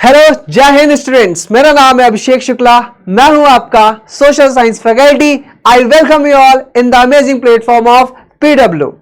Hello, जय Hind students. मेरा नाम है अभिषेक शुक्ला। मैं हूं आपका social science faculty. I welcome you all in the amazing platform of PW.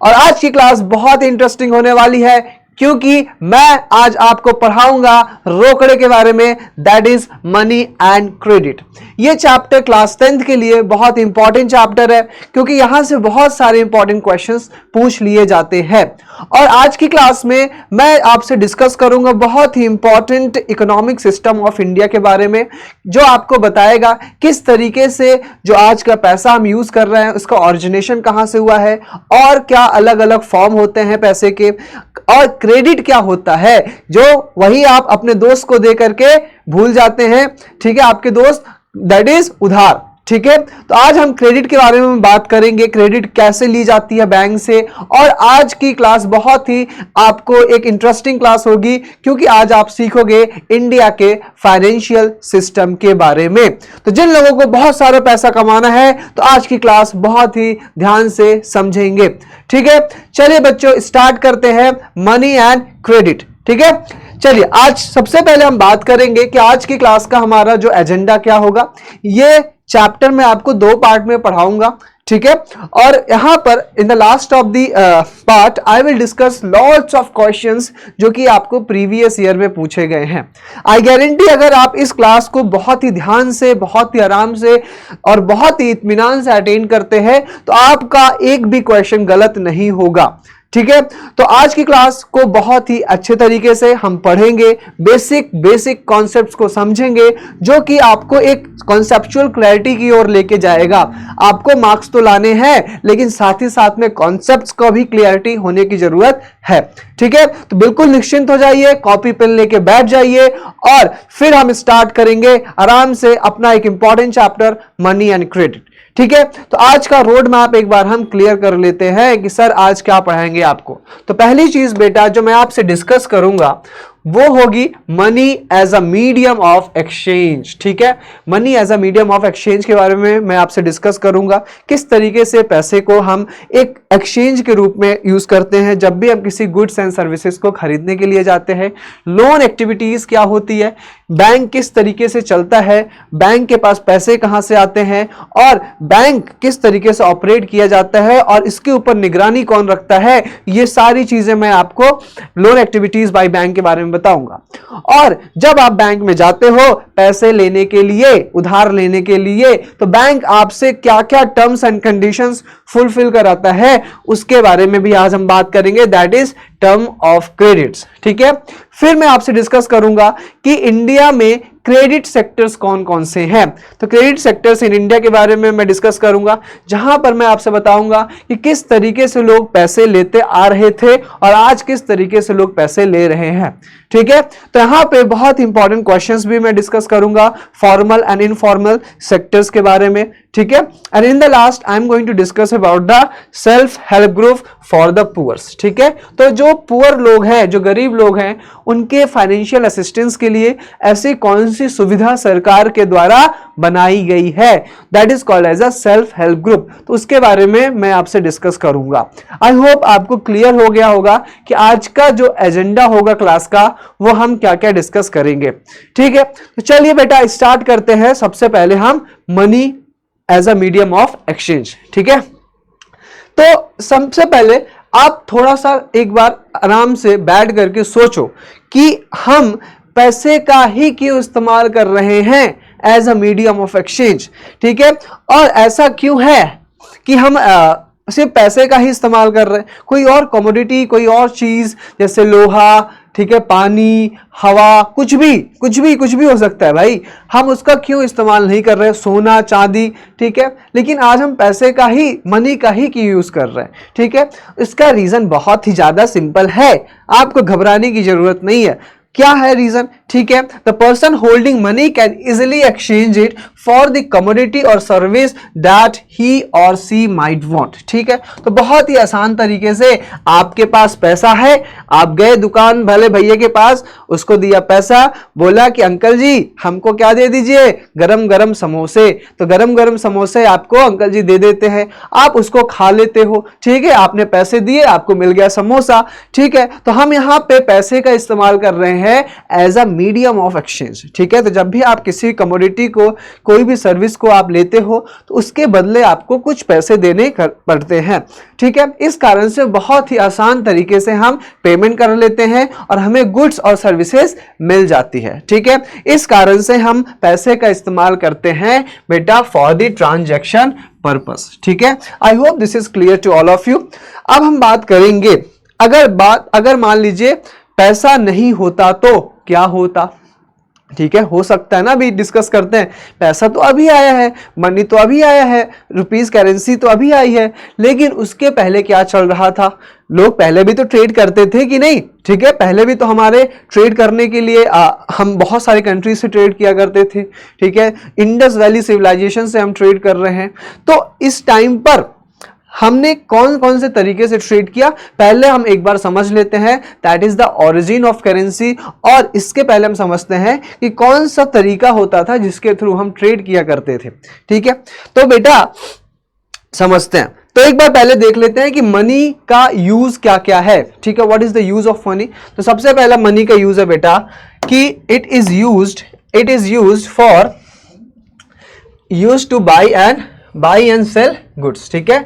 और आज की क्लास बहुत इंटरेस्टिंग होने वाली है क्योंकि मैं आज आपको पढ़ाऊंगा रोकड़े के बारे में, that is money and credit. ये चैप्टर क्लास 10th के लिए बहुत इंपॉर्टेंट चैप्टर है क्योंकि यहां से बहुत सारे इंपॉर्टेंट क्वेश्चंस पूछ लिए जाते हैं। और आज की क्लास में मैं आपसे डिस्कस करूंगा बहुत ही important economic system of India के बारे में, जो आपको बताएगा किस तरीके से जो आज का पैसा हम यूज कर रहे हैं उसका ऑरिजिनेशन कहां से हुआ है और क्या अलग अलग फॉर्म होते हैं पैसे के, और क्रेडिट क्या होता है जो वही आप अपने दोस्त को दे करके भूल जाते हैं। ठीक है, आपके दोस्त दैट इज उधार। ठीक है, तो आज हम क्रेडिट के बारे में बात करेंगे, क्रेडिट कैसे ली जाती है बैंक से। और आज की क्लास बहुत ही आपको एक इंटरेस्टिंग क्लास होगी क्योंकि आज आप सीखोगे इंडिया के फाइनेंशियल सिस्टम के बारे में। तो जिन लोगों को बहुत सारा पैसा कमाना है तो आज की क्लास बहुत ही ध्यान से समझेंगे। ठीक है, चलिए बच्चों स्टार्ट करते हैं मनी एंड क्रेडिट। ठीक है, चलिए आज सबसे पहले हम बात करेंगे कि आज की क्लास का हमारा जो एजेंडा क्या होगा। ये चैप्टर में आपको 2 पार्ट में पढ़ाऊंगा। ठीक है, और यहां पर इन the last of the part I will discuss lots of questions जो कि आपको प्रीवियस ईयर में पूछे गए हैं। आई गारंटी अगर आप इस क्लास को बहुत ही ध्यान से, बहुत ही आराम से और बहुत ही इत्मीनान से अटेंड करते हैं तो आपका एक भी क्वेश्चन गलत नहीं होगा। ठीक है, तो आज की क्लास को बहुत ही अच्छे तरीके से हम पढ़ेंगे, बेसिक कॉन्सेप्ट्स को समझेंगे जो कि आपको एक कॉन्सेप्चुअल क्लैरिटी की ओर लेके जाएगा। आपको मार्क्स तो लाने हैं लेकिन साथ ही साथ में कॉन्सेप्ट्स को भी क्लैरिटी होने की जरूरत है। ठीक है, तो बिल्कुल निश्चिंत हो जाइए, कॉपी पेन लेके बैठ जाइए और फिर हम स्टार्ट करेंगे आराम से अपना एक important chapter money and credit. ठीक है, तो आज का रोड मैप एक बार हम क्लियर कर लेते हैं कि सर आज क्या पढ़ाएंगे आपको। तो पहली चीज बेटा जो मैं आपसे डिस्कस करूंगा वो होगी money as a medium of exchange. ठीक है, money as a medium of exchange के बारे में मैं आपसे डिस्कस करूंगा, किस तरीके से पैसे को हम एक एक्सचेंज के रूप में यूज करते हैं जब भी हम किसी गुड्स एंड सर्विसेज को खरीदने के लिए जाते हैं। लोन एक्टिविटीज क्या होती है, बैंक किस तरीके से चलता है, बैंक के पास पैसे कहां से आते हैं और बैंक किस तरीके से ऑपरेट किया जाता है और इसके ऊपर निगरानी कौन रखता है, ये सारी चीजें मैं आपको लोन एक्टिविटीज बाय बैंक के बारे में बताऊंगा। और जब आप बैंक में जाते हो पैसे लेने के लिए, उधार लेने के लिए, तो बैंक आपसे क्या क्या टर्म्स एंड कंडीशंस फुलफिल कराता है उसके बारे में भी आज हम बात करेंगे, that is term of credits. ठीक है, फिर मैं आपसे डिस्कस करूंगा कि इंडिया में क्रेडिट सेक्टर्स कौन कौन से हैं। तो क्रेडिट सेक्टर्स इन इंडिया के बारे में मैं डिस्कस करूंगा जहां पर मैं आपसे बताऊंगा कि किस तरीके से लोग पैसे लेते आ रहे थे और आज किस तरीके से लोग पैसे ले रहे हैं। ठीक है, तो यहां पे बहुत इंपॉर्टेंट क्वेश्चंस भी मैं डिस्कस करूंगा फॉर्मल एंड इनफॉर्मल सेक्टर्स के बारे में। ठीक है, and in the last I am going to discuss about the self help group for the poors. ठीक है, तो जो पुअर लोग हैं, जो गरीब लोग हैं, उनके फाइनेंशियल असिस्टेंस के लिए ऐसी कौन सी सुविधा सरकार के द्वारा बनाई गई है, that is called as a self help group. तो उसके बारे में मैं आपसे डिस्कस करूंगा। आई होप आपको क्लियर हो गया होगा कि आज का जो एजेंडा होगा क्लास का वो हम क्या क्या डिस्कस करेंगे। ठीक है, तो चलिए बेटा स्टार्ट करते हैं। सबसे पहले हम money as a medium of exchange. ठीक है, तो सबसे पहले आप थोड़ा सा एक बार आराम से बैठ करके सोचो कि हम पैसे का ही क्यों इस्तेमाल कर रहे हैं as a medium of exchange. ठीक है, और ऐसा क्यों है कि हम सिर्फ पैसे का ही इस्तेमाल कर रहे हैं, कोई और कमोडिटी, कोई और चीज जैसे लोहा, ठीक है, पानी, हवा, कुछ भी हो सकता है भाई, हम उसका क्यों इस्तेमाल नहीं कर रहे, सोना चांदी। ठीक है, लेकिन आज हम पैसे का ही, मनी का ही क्यों यूज कर रहे हैं। ठीक है, इसका रीजन बहुत ही ज्यादा सिंपल है, आपको घबराने की जरूरत नहीं है। क्या है रीजन? ठीक है, the person holding money can easily exchange it for the commodity और सर्विस दैट ही और सी माइट वांट। ठीक है, तो बहुत ही आसान तरीके से आपके पास पैसा है, आप गए दुकान वाले भैया के पास, उसको दिया पैसा, बोला कि अंकल जी हमको क्या दे दीजिए, गरम गरम समोसे। तो गरम गरम समोसे आपको अंकल जी दे देते हैं, आप उसको खा लेते हो। ठीक है, आपने पैसे दिए, आपको मिल गया समोसा। ठीक है, तो हम यहाँ पे पैसे का इस्तेमाल कर रहे हैं हैं as a medium of exchange. ठीक है, तो जब भी आप किसी कमोडिटी को, कोई भी सर्विस को आप लेते हो तो उसके बदले आपको कुछ पैसे देने पड़ते हैं। ठीक है, इस कारण से बहुत ही आसान तरीके से हम पेमेंट कर लेते हैं और हमें गुड्स और सर्विसेज मिल जाती है। ठीक है, इस कारण से हम पैसे का इस्तेमाल करते हैं बेटा फॉर द ट्रांजैक्शन पर्पस। ठीक है, I hope this is clear to all of you. अब हम बात करेंगे, अगर मान लीजिए पैसा नहीं होता तो क्या होता। ठीक है, हो सकता है ना, अभी डिस्कस करते हैं, पैसा तो अभी आया है, मनी तो अभी आया है, रुपीस करेंसी तो अभी आई है, लेकिन उसके पहले क्या चल रहा था? लोग पहले भी तो ट्रेड करते थे कि नहीं? ठीक है, पहले भी तो हमारे ट्रेड करने के लिए हम बहुत सारे कंट्री से ट्रेड किया करते थे। ठीक है, इंडस वैली सिविलाइजेशन से हम ट्रेड कर रहे हैं। तो इस टाइम पर हमने कौन कौन से तरीके से ट्रेड किया, पहले हम एक बार समझ लेते हैं, that is the origin of currency. और इसके पहले हम समझते हैं कि कौन सा तरीका होता था जिसके थ्रू हम ट्रेड किया करते थे। ठीक है, तो बेटा समझते हैं। तो एक बार पहले देख लेते हैं कि मनी का यूज क्या क्या है। ठीक है, what is the use of money? तो सबसे पहला मनी का यूज है बेटा कि it is used for two by and sell goods. ठीक है,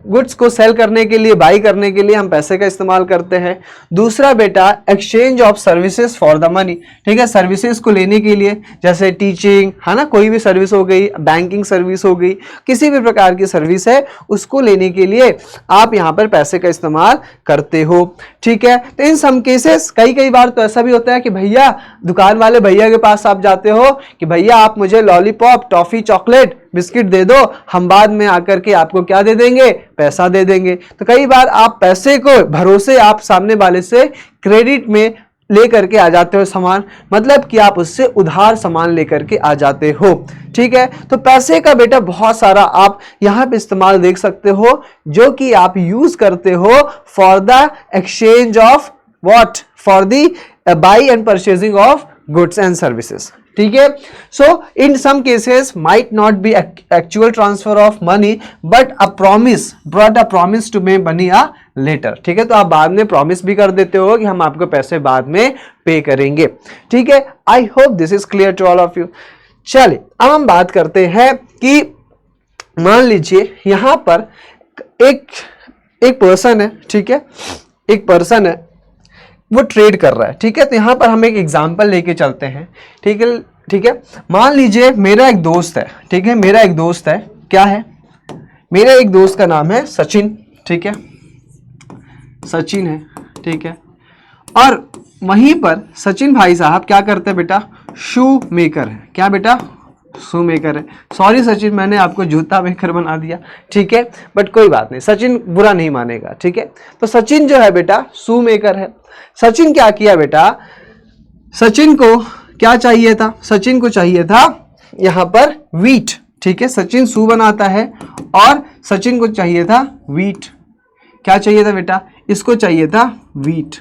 गुड्स को सेल करने के लिए, बाई करने के लिए हम पैसे का इस्तेमाल करते हैं। दूसरा बेटा exchange of services for the money. ठीक है, सर्विसेज को लेने के लिए, जैसे टीचिंग है ना, कोई भी सर्विस हो गई, बैंकिंग सर्विस हो गई, किसी भी प्रकार की सर्विस है, उसको लेने के लिए आप यहाँ पर पैसे का इस्तेमाल करते हो। ठीक है, तो इन सम केसेस कई बार तो ऐसा भी होता है कि भैया, दुकान वाले भैया के पास आप जाते हो कि भैया आप मुझे लॉलीपॉप, टॉफी, चॉकलेट, बिस्किट दे दो, हम बाद में आकर के आपको क्या दे देंगे? पैसा दे देंगे। तो कई बार आप पैसे को भरोसे आप सामने वाले से क्रेडिट में लेकर के आ जाते हो सामान, मतलब कि आप उससे उधार सामान लेकर के आ जाते हो। ठीक है, तो पैसे का बेटा बहुत सारा आप यहां पे इस्तेमाल देख सकते हो, जो कि आप यूज करते हो for the exchange of what? For the buy and purchasing of goods and services. ठीक है, so in some cases might not be actual transfer of money but a promise to may money a later. ठीक है, तो आप बाद में promise भी कर देते हो कि हम आपको पैसे बाद में पे करेंगे। ठीक है, I hope this is clear to all of you. चलिए अब हम बात करते हैं कि मान लीजिए यहां पर एक पर्सन है। ठीक है, एक पर्सन है, वो ट्रेड कर रहा है। ठीक है, तो यहां पर हम एक एग्जांपल लेके चलते हैं। ठीक है, मान लीजिए मेरा एक दोस्त है। ठीक है, मेरा एक दोस्त है, क्या है? मेरे एक दोस्त का नाम है सचिन। ठीक है, सचिन है। ठीक है, और वहीं पर सचिन भाई साहब क्या करते हैं बेटा? शू मेकर है। क्या बेटा? शू मेकर है। सॉरी सचिन, मैंने आपको जूता मेकर बना दिया। ठीक है, बट कोई बात नहीं, सचिन बुरा नहीं मानेगा। ठीक है, तो सचिन जो है बेटा शू मेकर है। सचिन क्या किया बेटा? सचिन को क्या चाहिए था? सचिन को चाहिए था यहां पर वीट। ठीक है, सचिन शू बनाता है और सचिन को चाहिए था वीट। क्या चाहिए था बेटा? इसको चाहिए था वीट,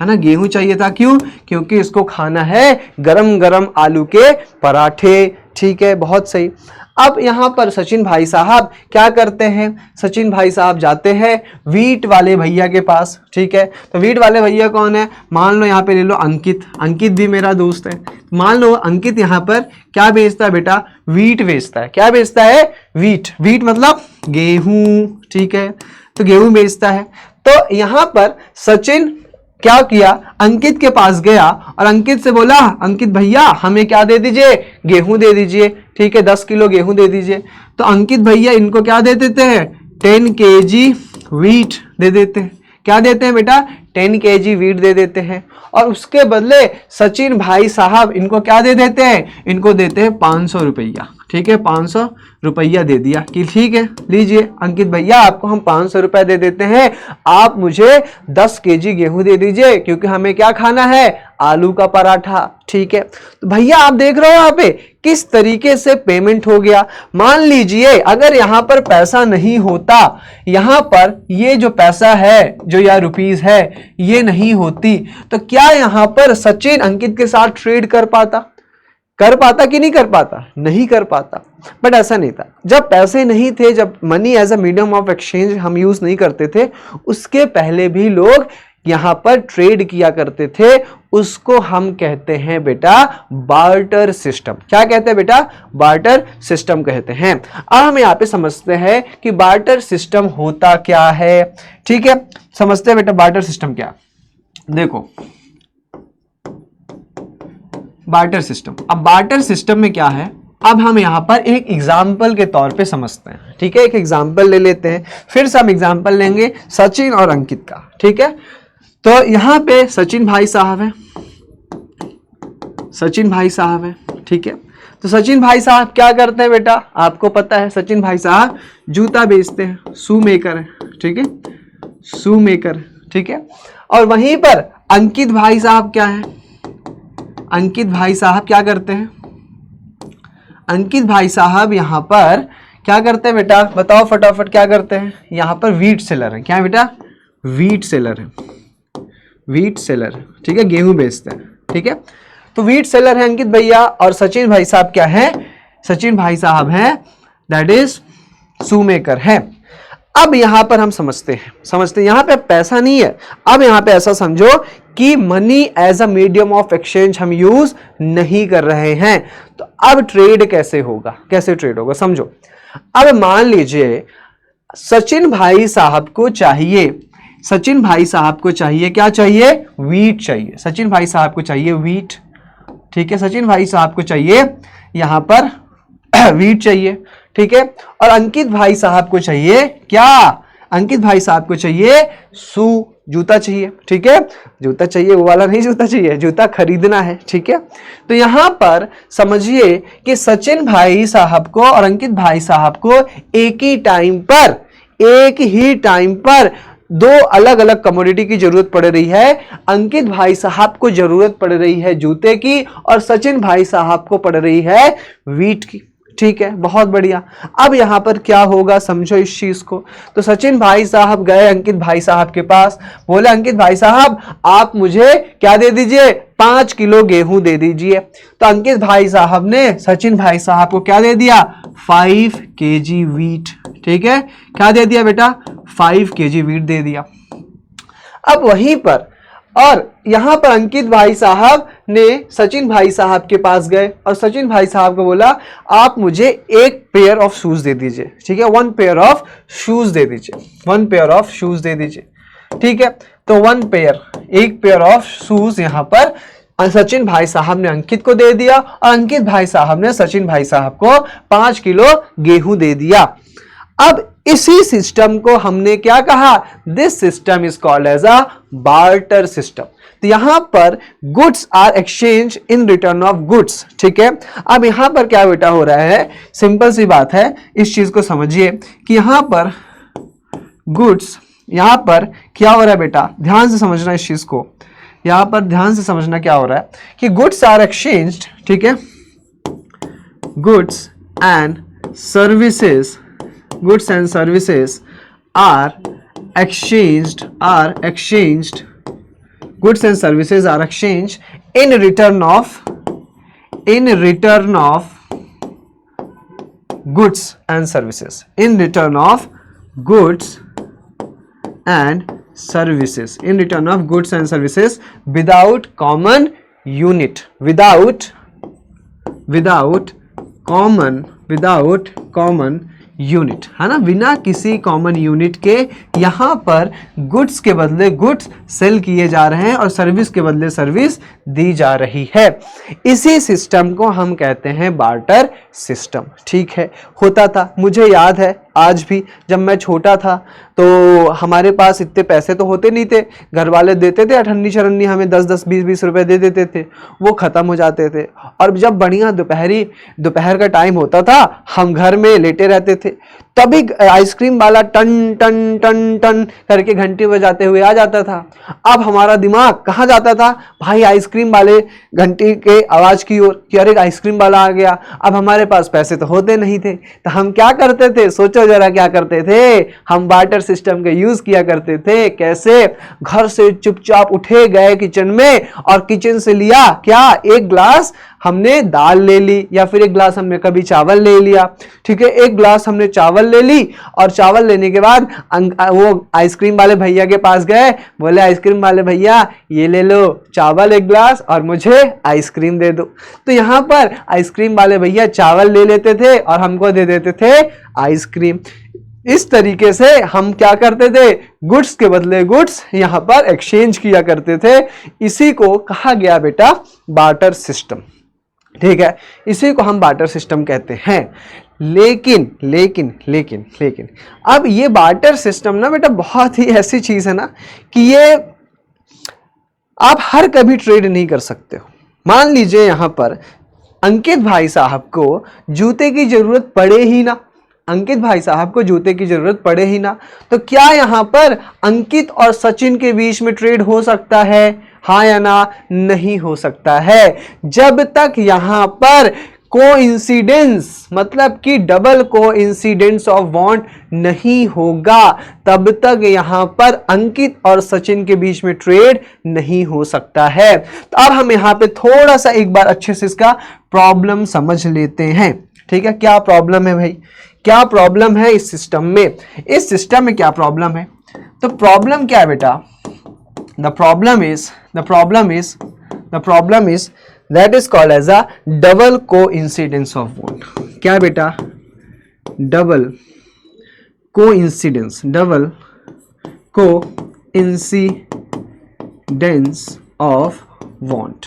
है ना, गेहूं चाहिए था। क्यों? क्योंकि इसको खाना है गरम गरम आलू के पराठे। ठीक है, बहुत सही। अब यहां पर सचिन भाई साहब क्या करते हैं? सचिन भाई साहब जाते हैं वीट वाले भैया के पास। ठीक है, तो वीट वाले भैया कौन है? मान लो यहां पे ले लो अंकित। अंकित भी मेरा दोस्त है। मान लो अंकित यहां पर क्या बेचता है बेटा? वीट बेचता है। क्या बेचता है? वीट। वीट मतलब गेहूं। ठीक है, तो गेहूं बेचता है। तो यहां पर सचिन क्या किया? अंकित के पास गया और अंकित से बोला, अंकित भैया हमें क्या दे दीजिए? गेहूं दे दीजिए। ठीक है, 10 किलो गेहूं दे दीजिए। तो अंकित भैया इनको क्या दे देते हैं? 10 kg वीट दे देते हैं। क्या देते हैं बेटा? 10 kg वीट दे देते हैं। और उसके बदले सचिन भाई साहब इनको क्या दे देते हैं? इनको देते हैं 500 रुपया। ठीक है, 500 रुपया दे दिया कि ठीक है लीजिए अंकित भैया, आपको हम 500 रुपया दे देते हैं, आप मुझे 10 kg गेहूं दे दीजिए, क्योंकि हमें क्या खाना है? आलू का पराठा। ठीक है, तो भैया आप देख रहे हो यहाँ पे किस तरीके से पेमेंट हो गया। मान लीजिए अगर यहाँ पर पैसा नहीं होता, यहाँ पर ये जो पैसा है, जो या रुपीस है, ये नहीं होती, तो क्या यहाँ पर सचिन अंकित के साथ ट्रेड कर पाता? कर पाता कि नहीं कर पाता? नहीं कर पाता। बट ऐसा नहीं था, जब पैसे नहीं थे, जब money as a medium of exchange हम यूज नहीं करते थे, उसके पहले भी लोग यहां पर ट्रेड किया करते थे, उसको हम कहते हैं बेटा बार्टर सिस्टम। क्या कहते हैं बेटा? बार्टर सिस्टम कहते हैं। अब हम यहां पे समझते हैं कि बार्टर सिस्टम होता क्या है। ठीक है, समझते हैं बेटा बार्टर सिस्टम क्या। देखो बार्टर सिस्टम, अब बार्टर सिस्टम में क्या है, अब हम यहां पर एक एग्जाम्पल के तौर पे समझते हैं। ठीक है, एक एग्जाम्पल ले लेते हैं, फिर से हम एग्जाम्पल लेंगे सचिन और अंकित का। ठीक है, तो यहां पे सचिन भाई साहब हैं, सचिन भाई साहब हैं। ठीक है, तो सचिन भाई साहब क्या करते हैं बेटा? आपको पता है सचिन भाई साहब जूता बेचते हैं, शू मेकर है। ठीक है, शू मेकर। ठीक है, और वहीं पर अंकित भाई साहब क्या है? अंकित भाई साहब क्या करते हैं? अंकित भाई साहब यहां पर क्या करते हैं बेटा? बताओ फटाफट क्या करते हैं? यहां पर वीट सेलर है। क्या है बेटा? वीट सेलर है, वीट सेलर। ठीक है, गेहूं बेचते हैं। ठीक है, तो वीट सेलर है अंकित भैया, और सचिन भाई साहब क्या है? सचिन भाई साहब हैं दैट इज शू मेकर है। अब यहां पर हम समझते हैं यहां पे पैसा नहीं है। अब यहां पे ऐसा समझो कि money as a medium of exchange हम यूज नहीं कर रहे हैं। तो अब ट्रेड कैसे होगा? कैसे ट्रेड होगा समझो। अब मान लीजिए सचिन भाई साहब को चाहिए, सचिन भाई साहब को चाहिए क्या चाहिए? वीट चाहिए। सचिन भाई साहब को चाहिए वीट। ठीक है, सचिन भाई साहब को चाहिए यहां पर वीट चाहिए। ठीक है, और अंकित भाई साहब को चाहिए क्या? अंकित भाई साहब को चाहिए शू, जूता चाहिए। ठीक है, जूता चाहिए, वो वाला नहीं जूता चाहिए, जूता खरीदना है। ठीक है, तो यहां पर समझिए कि सचिन भाई साहब को और अंकित भाई साहब को एक ही टाइम पर दो अलग अलग कमोडिटी की जरूरत पड़ रही है। अंकित भाई साहब को जरूरत पड़ रही है जूते की, और सचिन भाई साहब को पड़ रही है वीट की। ठीक है, बहुत बढ़िया। अब यहां पर क्या होगा समझो इस चीज को। तो सचिन भाई साहब गए अंकित भाई साहब के पास, बोले अंकित भाई साहब आप मुझे क्या दे दीजिए? 5 किलो गेहूं दे दीजिए। तो अंकित भाई साहब ने सचिन भाई साहब को क्या दे दिया? 5 kg वीट। ठीक है, क्या दे दिया बेटा? 5 kg वीट दे दिया। अब वहीं पर और यहां पर अंकित भाई साहब ने सचिन भाई साहब के पास गए और सचिन भाई साहब को बोला आप मुझे एक पेयर ऑफ शूज दे दीजिए। ठीक है, 1 पेयर ऑफ शूज दे दीजिए, 1 पेयर ऑफ शूज दे दीजिए। ठीक है, तो 1 पेयर, एक पेयर ऑफ शूज यहां पर सचिन भाई साहब ने अंकित को दे दिया, और अंकित भाई साहब ने सचिन भाई साहब को 5 किलो गेहूं दे दिया। अब इसी सिस्टम को हमने क्या कहा? This system is called as a barter system. तो यहां पर goods are exchange in return of goods. ठीक है, अब यहां पर क्या बेटा हो रहा है? सिंपल सी बात है, इस चीज को समझिए कि यहां पर गुड्स, यहां पर क्या हो रहा है बेटा? ध्यान से समझना इस चीज को, यहां पर ध्यान से समझना क्या हो रहा है कि गुड्स आर एक्सचेंज्ड। ठीक है, goods and services, goods and services are exchanged, goods and services are exchanged in return of goods and services, in return of goods and services, in return of goods and services without common unit, without common unit, है ना, बिना किसी common unit के यहां पर goods के बदले goods sale किए जा रहे हैं और सर्विस के बदले सर्विस दी जा रही है। इसी सिस्टम को हम कहते हैं बार्टर सिस्टम। ठीक है, होता था, मुझे याद है आज भी, जब मैं छोटा था तो हमारे पास इतने पैसे तो होते नहीं थे, घर वाले देते थे अठन्नी चरन्नी, हमें 10-10 20-20 रुपए दे देते थे, वो खत्म हो जाते थे। और जब बढ़िया दोपहर का टाइम होता था, हम घर में लेटे रहते थे, तभी आइसक्रीम वाला टन टन टन टन करके घंटी बजाते हुए आ जाता था। अब हमारा दिमाग कहाँ जाता था? भाई आइसक्रीम वाले घंटी के आवाज की ओर कि अरे आइसक्रीम वाला आ गया। अब हमारे पास पैसे तो होते नहीं थे, तो हम क्या करते थे? सोचो जरा क्या करते थे? हम बार्टर सिस्टम के यूज किया करते थे। कैसे? घर से चुपचाप उठे, गए किचन में और किचन से लिया क्या? एक ग्लास हमने दाल ले ली या फिर एक गिलास हमने कभी चावल ले लिया, ठीक है, एक गिलास हमने चावल ले ली और चावल लेने के बाद वो आइसक्रीम वाले भैया के पास गए, बोले आइसक्रीम वाले भैया ये ले लो चावल एक गिलास और मुझे आइसक्रीम दे दो। तो यहाँ पर आइसक्रीम वाले भैया चावल ले लेते थे और हमको दे देते थे आइसक्रीम। इस तरीके से हम क्या करते थे, गुड्स के बदले गुड्स यहाँ पर एक्सचेंज किया करते थे। इसी को कहा गया बेटा बार्टर सिस्टम, ठीक है, इसी को हम बार्टर सिस्टम कहते हैं। लेकिन लेकिन लेकिन लेकिन अब ये बार्टर सिस्टम ना बेटा बहुत ही ऐसी चीज है ना कि ये आप हर कभी ट्रेड नहीं कर सकते हो। मान लीजिए यहाँ पर अंकित भाई साहब को जूते की जरूरत पड़े ही ना, अंकित भाई साहब को जूते की जरूरत पड़े ही ना, तो क्या यहाँ पर अंकित और सचिन के बीच में ट्रेड हो सकता है? हाँ या ना? नहीं हो सकता है। जब तक यहाँ पर कोइंसिडेंस मतलब कि डबल कोइंसिडेंस ऑफ बॉन्ड नहीं होगा, तब तक यहाँ पर अंकित और सचिन के बीच में ट्रेड नहीं हो सकता है। तो अब हम यहाँ पे थोड़ा सा एक बार अच्छे से इसका प्रॉब्लम समझ लेते हैं, ठीक है। क्या प्रॉब्लम है भाई, क्या प्रॉब्लम है इस सिस्टम में? इस सिस्टम में क्या प्रॉब्लम है? तो प्रॉब्लम क्या है बेटा? The problem is that is called as a double coincidence of bond. क्या बेटा? डबल कोइंसिडेंस ऑफ बॉन्ड,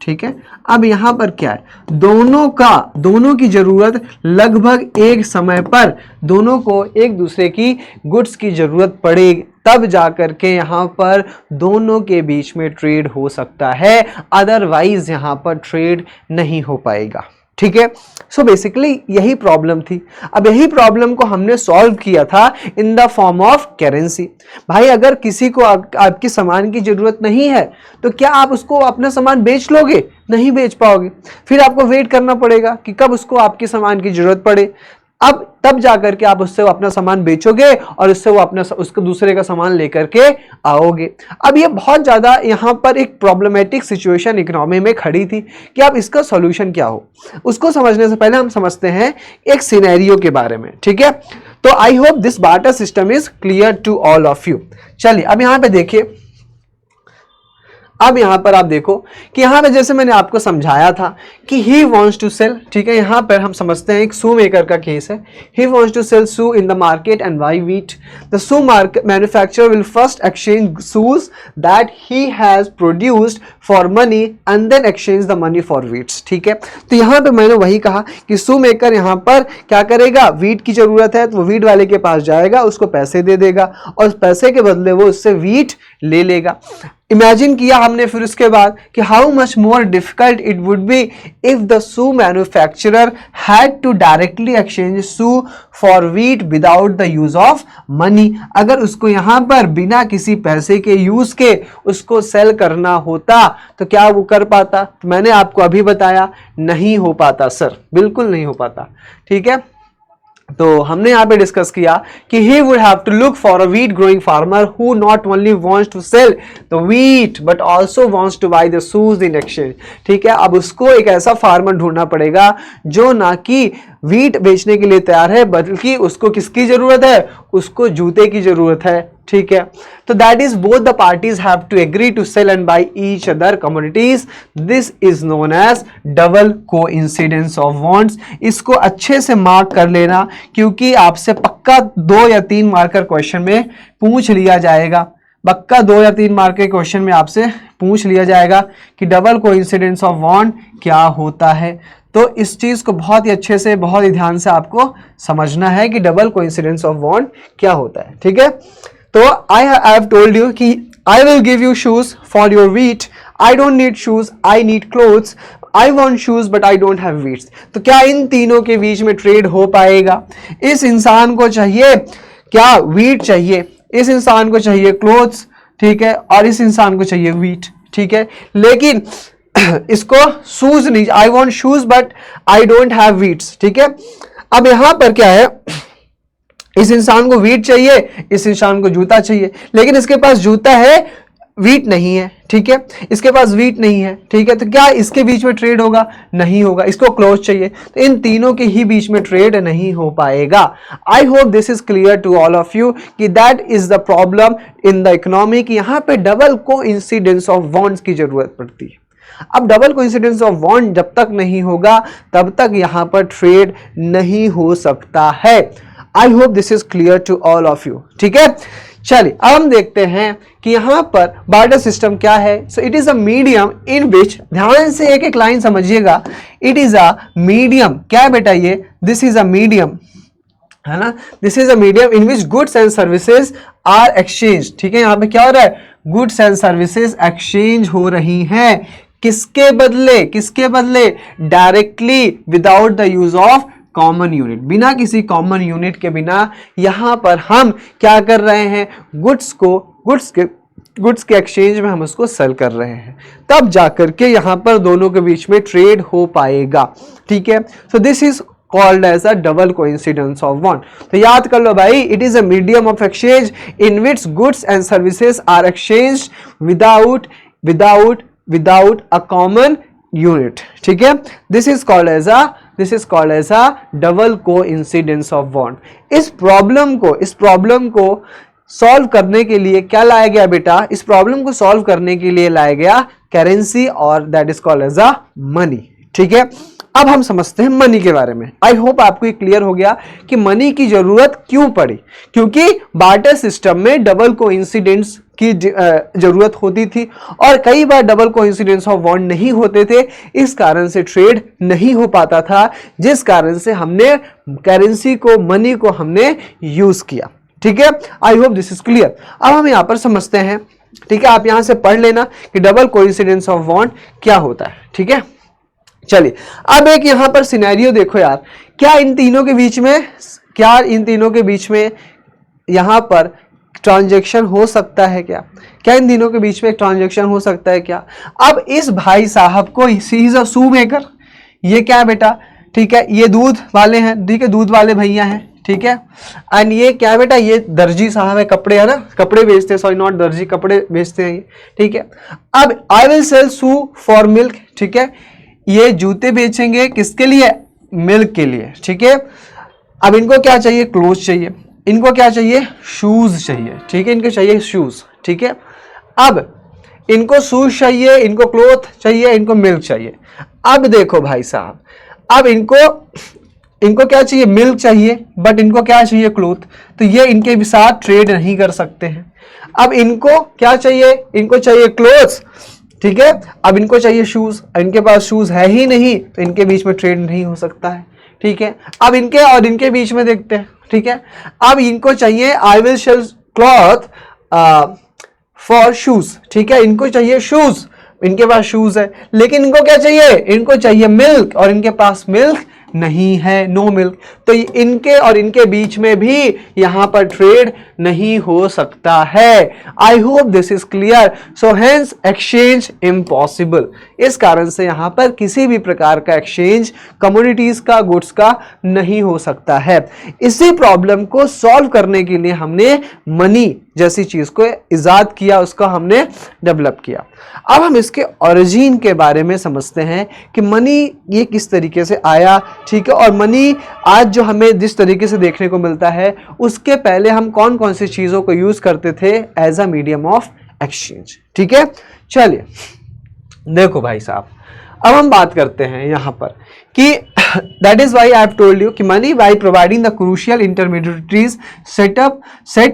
ठीक है। अब यहां पर क्या है, दोनों की जरूरत लगभग एक समय पर दोनों को एक दूसरे की गुड्स की जरूरत पड़ेगी, तब जाकर के यहां पर दोनों के बीच में ट्रेड हो सकता है, अदरवाइज यहां पर ट्रेड नहीं हो पाएगा, ठीक है। सो बेसिकली यही प्रॉब्लम थी। अब यही प्रॉब्लम को हमने सॉल्व किया था in the form of currency. भाई अगर किसी को आपकी सामान की जरूरत नहीं है तो क्या आप उसको अपना सामान बेच लोगे? नहीं बेच पाओगे। फिर आपको वेट करना पड़ेगा कि कब उसको आपकी सामान की जरूरत पड़े, अब तब जाकर के आप उससे अपना सामान बेचोगे और उससे वो उसको दूसरे का सामान लेकर के आओगे। अब ये बहुत ज्यादा यहाँ पर एक प्रॉब्लमेटिक सिचुएशन इकोनॉमी में खड़ी थी कि अब इसका सॉल्यूशन क्या हो। उसको समझने से पहले हम समझते हैं एक सिनेरियो के बारे में, ठीक है। तो I hope this barter system is clear to all of you. चलिए अब यहाँ पे देखिए, अब यहां पर आप देखो कि यहां पे जैसे मैंने आपको समझाया था कि ही वांट्स टू सेल, ठीक है। यहां पर हम समझते हैं एक शू मेकर का केस है। He wants to sell shoe in the market and buy wheat. The shoe manufacturer will first exchange shoes that he has produced for money and then exchange the money for wheats, ठीक है। तो यहां पे मैंने वही कहा कि शू maker यहां पर क्या करेगा, व्हीट की जरूरत है तो वो व्हीट वाले के पास जाएगा, उसको पैसे दे देगा और उस पैसे के बदले वो उससे व्हीट ले लेगा। इमेजिन किया हमने फिर उसके बाद कि how much more difficult it would be if the shoe manufacturer had to directly exchange shoe for wheat without the use of money. अगर उसको यहां पर बिना किसी पैसे के यूज के उसको सेल करना होता तो क्या वो कर पाता? तो मैंने आपको अभी बताया नहीं हो पाता सर, बिल्कुल नहीं हो पाता, ठीक है। तो हमने यहाँ पे डिस्कस किया कि he would have to look for a wheat growing farmer who not only wants to sell the wheat but also wants to buy the shoes in exchange, ठीक है। अब उसको एक ऐसा फार्मर ढूंढना पड़ेगा जो ना कि व्हीट बेचने के लिए तैयार है बल्कि उसको किसकी जरूरत है, उसको जूते की जरूरत है, ठीक है। तो that is both the parties have to agree to sell and buy each other commodities. This is known as double coincidence of bonds. इसको अच्छे से मार्क कर लेना क्योंकि आपसे पक्का 2 या 3 मार्कर क्वेश्चन में पूछ लिया जाएगा, पक्का 2 या 3 मार्क के क्वेश्चन में आपसे पूछ लिया जाएगा कि डबल कोइंसिडेंस ऑफ बॉन्ड क्या होता है। तो इस चीज को बहुत ही अच्छे से बहुत ही ध्यान से आपको समझना है कि डबल कोइंसिडेंस ऑफ बॉन्ड क्या होता है, ठीक है। तो आई हैव टोल्ड यू कि I will give you shoes for your wheat, I don't need shoes, I need clothes, I want shoes but I don't have wheats. तो क्या इन तीनों के बीच में ट्रेड हो पाएगा? इस इंसान को चाहिए क्या, व्हीट चाहिए, इस इंसान को चाहिए क्लोथ्स, ठीक है, और इस इंसान को चाहिए व्हीट, ठीक है। लेकिन इसको शूज नहीं, I want shoes but I don't have wheats, ठीक है। अब यहां पर क्या है, इस इंसान को व्हीट चाहिए, इस इंसान को जूता चाहिए, लेकिन इसके पास जूता है वीट नहीं है, ठीक है, इसके पास वीट नहीं है, ठीक है, तो क्या इसके बीच में ट्रेड होगा? नहीं होगा। इसको क्लोज चाहिए, तो इन तीनों के ही बीच में ट्रेड नहीं हो पाएगा। I hope this is clear to all of you कि that is the problem in the economy कि यहाँ पे डबल कोइंसिडेंस ऑफ बॉन्ड्स की जरूरत पड़ती है। अब डबल कोइंसिडेंस ऑफ बॉन्ड जब तक नहीं होगा तब तक यहां पर ट्रेड नहीं हो सकता है। I hope this is clear to all of you, ठीक है। चलिए अब हम देखते हैं कि यहां पर बार्टर सिस्टम क्या है। So it is a medium in which, ध्यान से एक एक लाइन समझिएगा, इट इज अ मीडियम, क्या है बेटा ये, दिस इज अ मीडियम, है ना, this is a medium in which goods and services are exchange, ठीक है। यहां पे क्या हो रहा है, गुड्स एंड सर्विसेज एक्सचेंज हो रही हैं, किसके बदले, किसके बदले, directly without the use of common unit, बिना किसी कॉमन यूनिट के बिना यहां पर हम क्या कर रहे हैं, गुड्स के एक्सचेंज में हम उसको सेल कर रहे हैं, तब जाकर के यहां पर दोनों के बीच में ट्रेड हो पाएगा, ठीक है। So this is called as a double coincidence of bond. तो याद कर लो भाई, it is a medium of exchange in which goods and services are exchange without a common unit, ठीक है। This is called as a double coincidence of bond. इस problem को solve करने के लिए क्या लाया गया बेटा, इस प्रॉब्लम को सॉल्व करने के लिए लाया गया करेंसी, और that is called as a money, ठीक है। अब हम समझते हैं मनी के बारे में। आई होप आपको ये क्लियर हो गया कि मनी की जरूरत क्यों पड़ी, क्योंकि बार्टर सिस्टम में डबल कोइंसिडेंस की जरूरत होती थी और कई बार डबल कोइंसिडेंस ऑफ बॉन्ड नहीं होते थे, इस कारण से ट्रेड नहीं हो पाता था, जिस कारण से हमने करेंसी को, मनी को हमने यूज किया, ठीक है। I hope this is clear. अब हम यहां पर समझते हैं, ठीक है, आप यहां से पढ़ लेना कि डबल कोइंसिडेंस ऑफ बॉन्ड क्या होता है, ठीक है। चलिए अब एक यहां पर सिनेरियो देखो यार, क्या इन तीनों के बीच में यहां पर ट्रांजैक्शन हो सकता है क्या इन तीनों के बीच में एक ट्रांजैक्शन हो सकता है क्या? अब इस भाई साहब को, he is a shoe maker, ये क्या है बेटा, ठीक है, ये दूध वाले हैं, ठीक है, दूध वाले भैया हैं, ठीक है। एंड ये क्या है बेटा, ये दर्जी साहब है, कपड़े, है ना, कपड़े बेचते हैं, सॉरी नॉट दर्जी, कपड़े बेचते हैं ये, ठीक है। अब I will sell shoe for milk, ठीक है, ये जूते बेचेंगे किसके लिए, मिल्क के लिए, ठीक है। अब इनको क्या चाहिए, क्लोथ चाहिए, इनको क्या चाहिए, शूज चाहिए, ठीक है, इनको चाहिए शूज, ठीक है। अब इनको शूज चाहिए, इनको क्लोथ चाहिए, इनको मिल्क चाहिए। अब देखो भाई साहब, अब इनको क्या चाहिए, मिल्क चाहिए, बट इनको क्या चाहिए, क्लोथ, तो ये इनके साथ ट्रेड नहीं कर सकते हैं। अब इनको क्या चाहिए, इनको चाहिए क्लोथ्स, ठीक है, अब इनको चाहिए शूज, इनके पास शूज है ही नहीं, तो इनके बीच में ट्रेड नहीं हो सकता है, ठीक है। अब इनके और इनके बीच में देखते हैं, ठीक है। अब इनको चाहिए I will sell cloth for shoes, ठीक है, इनको चाहिए शूज, इनके पास शूज है, लेकिन इनको क्या चाहिए, इनको चाहिए मिल्क, और इनके पास मिल्क नहीं है, नो मिल्क, तो इनके और इनके बीच में भी यहां पर ट्रेड नहीं हो सकता है। I hope this is clear. So hence exchange impossible, इस कारण से यहां पर किसी भी प्रकार का एक्सचेंज कमोडिटीज का, गुड्स का नहीं हो सकता है। इसी प्रॉब्लम को सॉल्व करने के लिए हमने मनी जैसी चीज को इजाद किया, उसका हमने डेवलप किया। अब हम इसके ओरिजिन के बारे में समझते हैं कि मनी ये किस तरीके से आया, ठीक है, और मनी आज जो हमें जिस तरीके से देखने को मिलता है, उसके पहले हम कौन कौन सी चीजों को यूज करते थे as a medium of exchange, ठीक है। चलिए देखो भाई साहब, अब हम बात करते हैं यहां पर कि that is why I have told you कि money by providing the crucial intermediaries set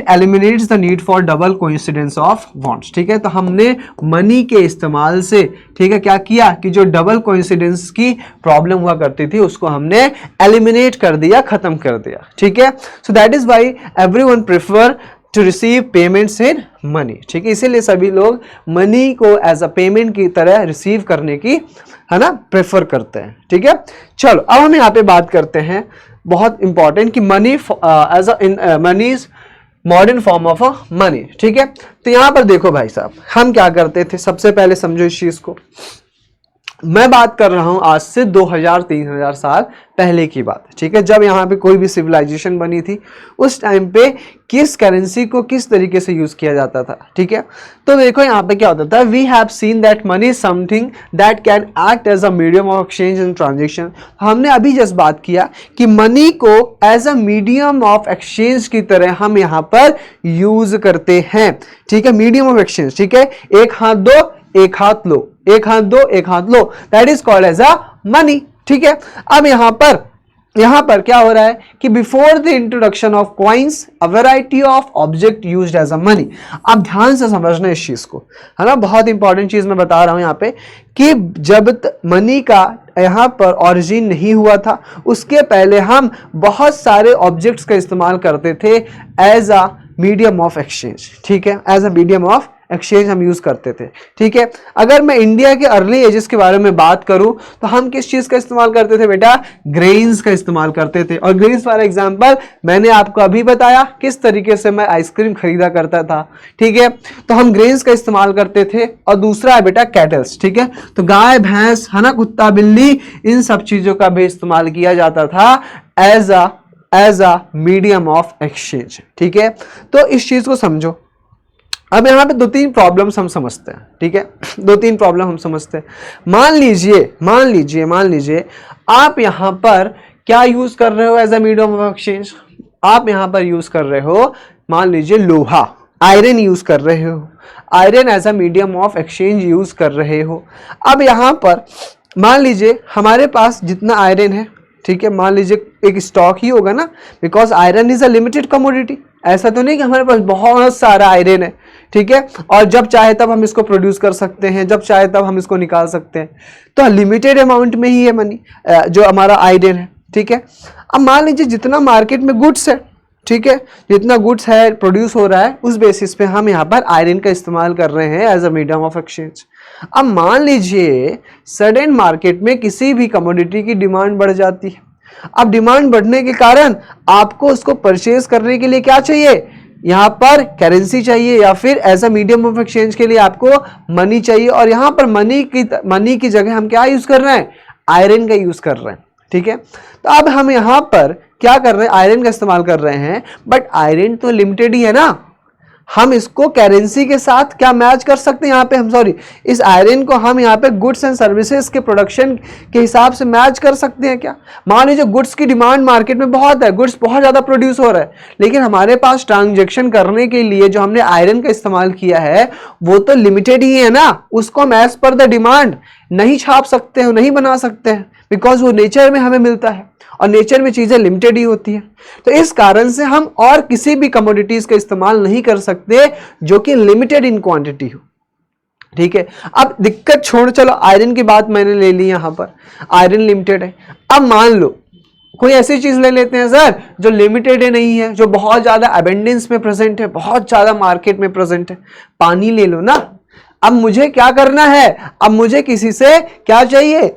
eliminates the need for double coincidence of bonds, ठीक है। तो हमने मनी के इस्तेमाल से, ठीक है, क्या किया कि जो डबल कोइंसिडेंस की प्रॉब्लम हुआ करती थी उसको हमने एलिमिनेट कर दिया, खत्म कर दिया, ठीक है। So that is why everyone prefer to receive payments in money, ठीक है, इसीलिए सभी लोग मनी को एज अ पेमेंट की तरह रिसीव करने की, है ना, प्रेफर करते हैं, ठीक है। चलो अब हम यहाँ पे बात करते हैं बहुत इंपॉर्टेंट कि money as a money is modern form of a money, ठीक है। तो यहाँ पर देखो भाई साहब, हम क्या करते थे, सबसे पहले समझो इस चीज को, मैं बात कर रहा हूं आज से 2000-3000 साल पहले की बात, ठीक है, जब यहाँ पे कोई भी सिविलाइजेशन बनी थी, उस टाइम पे किस करेंसी को किस तरीके से यूज किया जाता था, ठीक है। तो देखो यहाँ पे क्या होता था, we have seen that money is something that can act as a medium of exchange and transaction. हमने अभी जस्ट बात किया कि मनी को as a medium of exchange की तरह हम यहाँ पर यूज करते हैं, ठीक है, मीडियम ऑफ एक्सचेंज, ठीक है, एक हाथ दो एक हाथ लो, एक हाथ दो एक हाथ लो, that is called as a money, ठीक है। अब यहां पर क्या हो रहा है कि before the introduction of coins a variety of object used as a money. अब ध्यान से समझना इस चीज को, है ना, बहुत इंपॉर्टेंट चीज मैं बता रहा हूं यहां पे कि जब मनी का यहां पर ऑरिजिन नहीं हुआ था, उसके पहले हम बहुत सारे ऑब्जेक्ट्स का इस्तेमाल करते थे as a medium of exchange, ठीक है, as a medium of exchange हम यूज करते थे, ठीक है। अगर मैं इंडिया के अर्ली एजेस के बारे में बात करूं तो हम किस चीज का इस्तेमाल करते थे बेटा, ग्रेन्स का इस्तेमाल करते थे। और ग्रेन्स फॉर एग्जांपल मैंने आपको अभी बताया किस तरीके से मैं आइसक्रीम खरीदा करता था, ठीक है, तो हम ग्रेन्स का इस्तेमाल करते थे। और दूसरा है बेटा कैटल्स, ठीक है, तो गाय भैंस, है ना, कुत्ता बिल्ली, इन सब चीजों का भी इस्तेमाल किया जाता था as a medium of exchange, ठीक है। तो इस चीज को समझो। अब यहाँ पे 2-3 प्रॉब्लम्स हम समझते हैं, ठीक है, 2-3 प्रॉब्लम हम समझते हैं। मान लीजिए आप यहाँ पर क्या यूज कर रहे हो as a medium of exchange, आप यहाँ पर यूज कर रहे हो, मान लीजिए लोहा, आयरन यूज कर रहे हो, iron as a medium of exchange use कर रहे हो। अब यहाँ पर मान लीजिए हमारे पास जितना आयरन है, ठीक है, मान लीजिए एक स्टॉक ही होगा ना, because iron is a limited commodity. ऐसा तो नहीं कि हमारे पास बहुत सारा आयरन है, ठीक है, और जब चाहे तब हम इसको प्रोड्यूस कर सकते हैं, जब चाहे तब हम इसको निकाल सकते हैं। तो लिमिटेड अमाउंट में ही है मनी, जो हमारा आयरन है, ठीक है। अब मान लीजिए जितना मार्केट में गुड्स है, ठीक है, जितना गुड्स है प्रोड्यूस हो रहा है, उस बेसिस पे हम यहाँ पर आयरन का इस्तेमाल कर रहे हैं as a medium of exchange. अब मान लीजिए सडन मार्केट में किसी भी कमोडिटी की डिमांड बढ़ जाती है। अब डिमांड बढ़ने के कारण आपको उसको परचेज करने के लिए क्या चाहिए, यहां पर करेंसी चाहिए, या फिर as a medium of exchange के लिए आपको मनी चाहिए। और यहां पर मनी की जगह हम क्या यूज कर रहे हैं, आयरन का यूज कर रहे हैं, ठीक है। तो अब हम यहां पर क्या कर रहे हैं, आयरन का इस्तेमाल कर रहे हैं, बट आयरन तो लिमिटेड ही है ना, हम इसको करेंसी के साथ क्या मैच कर सकते हैं, यहाँ पे हम इस आयरन को हम यहाँ पे गुड्स एंड सर्विसेज के प्रोडक्शन के हिसाब से मैच कर सकते हैं क्या। मान लीजिए गुड्स की डिमांड मार्केट में बहुत है, गुड्स बहुत ज़्यादा प्रोड्यूस हो रहा है, लेकिन हमारे पास ट्रांजेक्शन करने के लिए जो हमने आयरन का इस्तेमाल किया है वो तो लिमिटेड ही है ना, उसको हम एज पर द डिमांड नहीं छाप सकते हैं, नहीं बना सकते हैं, बिकॉज वो नेचर में हमें मिलता है और नेचर में चीजें लिमिटेड ही होती है। तो इस कारण से हम और किसी भी कमोडिटीज का इस्तेमाल नहीं कर सकते जो कि लिमिटेड इन क्वांटिटी हो, ठीक है। अब दिक्कत छोड़ चलो, आयरन की बात मैंने ले ली, यहां पर आयरन लिमिटेड है। अब मान लो कोई ऐसी चीज ले लेते हैं सर जो लिमिटेड है, नहीं है, जो बहुत ज्यादा अबेंडेंस में प्रेजेंट है, बहुत ज्यादा मार्केट में प्रेजेंट है, पानी ले लो ना। अब मुझे क्या करना है, अब मुझे किसी से क्या चाहिए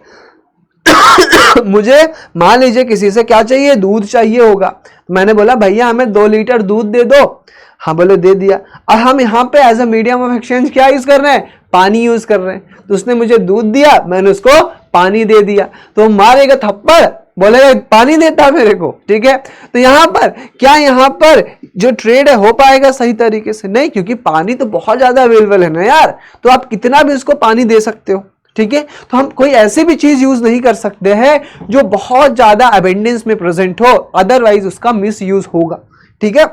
मुझे मान लीजिए किसी से क्या चाहिए, दूध चाहिए होगा। मैंने बोला भैया हमें 2 लीटर दूध दे दो, हाँ बोले दे दिया। और हम यहाँ पे as a medium of exchange क्या यूज कर रहे हैं, पानी यूज कर रहे हैं। तो उसने मुझे दूध दिया, मैंने उसको पानी दे दिया, तो मारेगा थप्पड़, बोलेगा पानी देता मेरे को, ठीक है। तो यहाँ पर क्या, यहाँ पर जो ट्रेड है हो पाएगा सही तरीके से, नहीं, क्योंकि पानी तो बहुत ज्यादा अवेलेबल है ना यार, तो आप कितना भी उसको पानी दे सकते हो, ठीक है। तो हम कोई ऐसी भी चीज यूज नहीं कर सकते हैं जो बहुत ज्यादा अबेंडेंस में प्रेजेंट हो, अदरवाइज उसका मिस यूज होगा, ठीक है।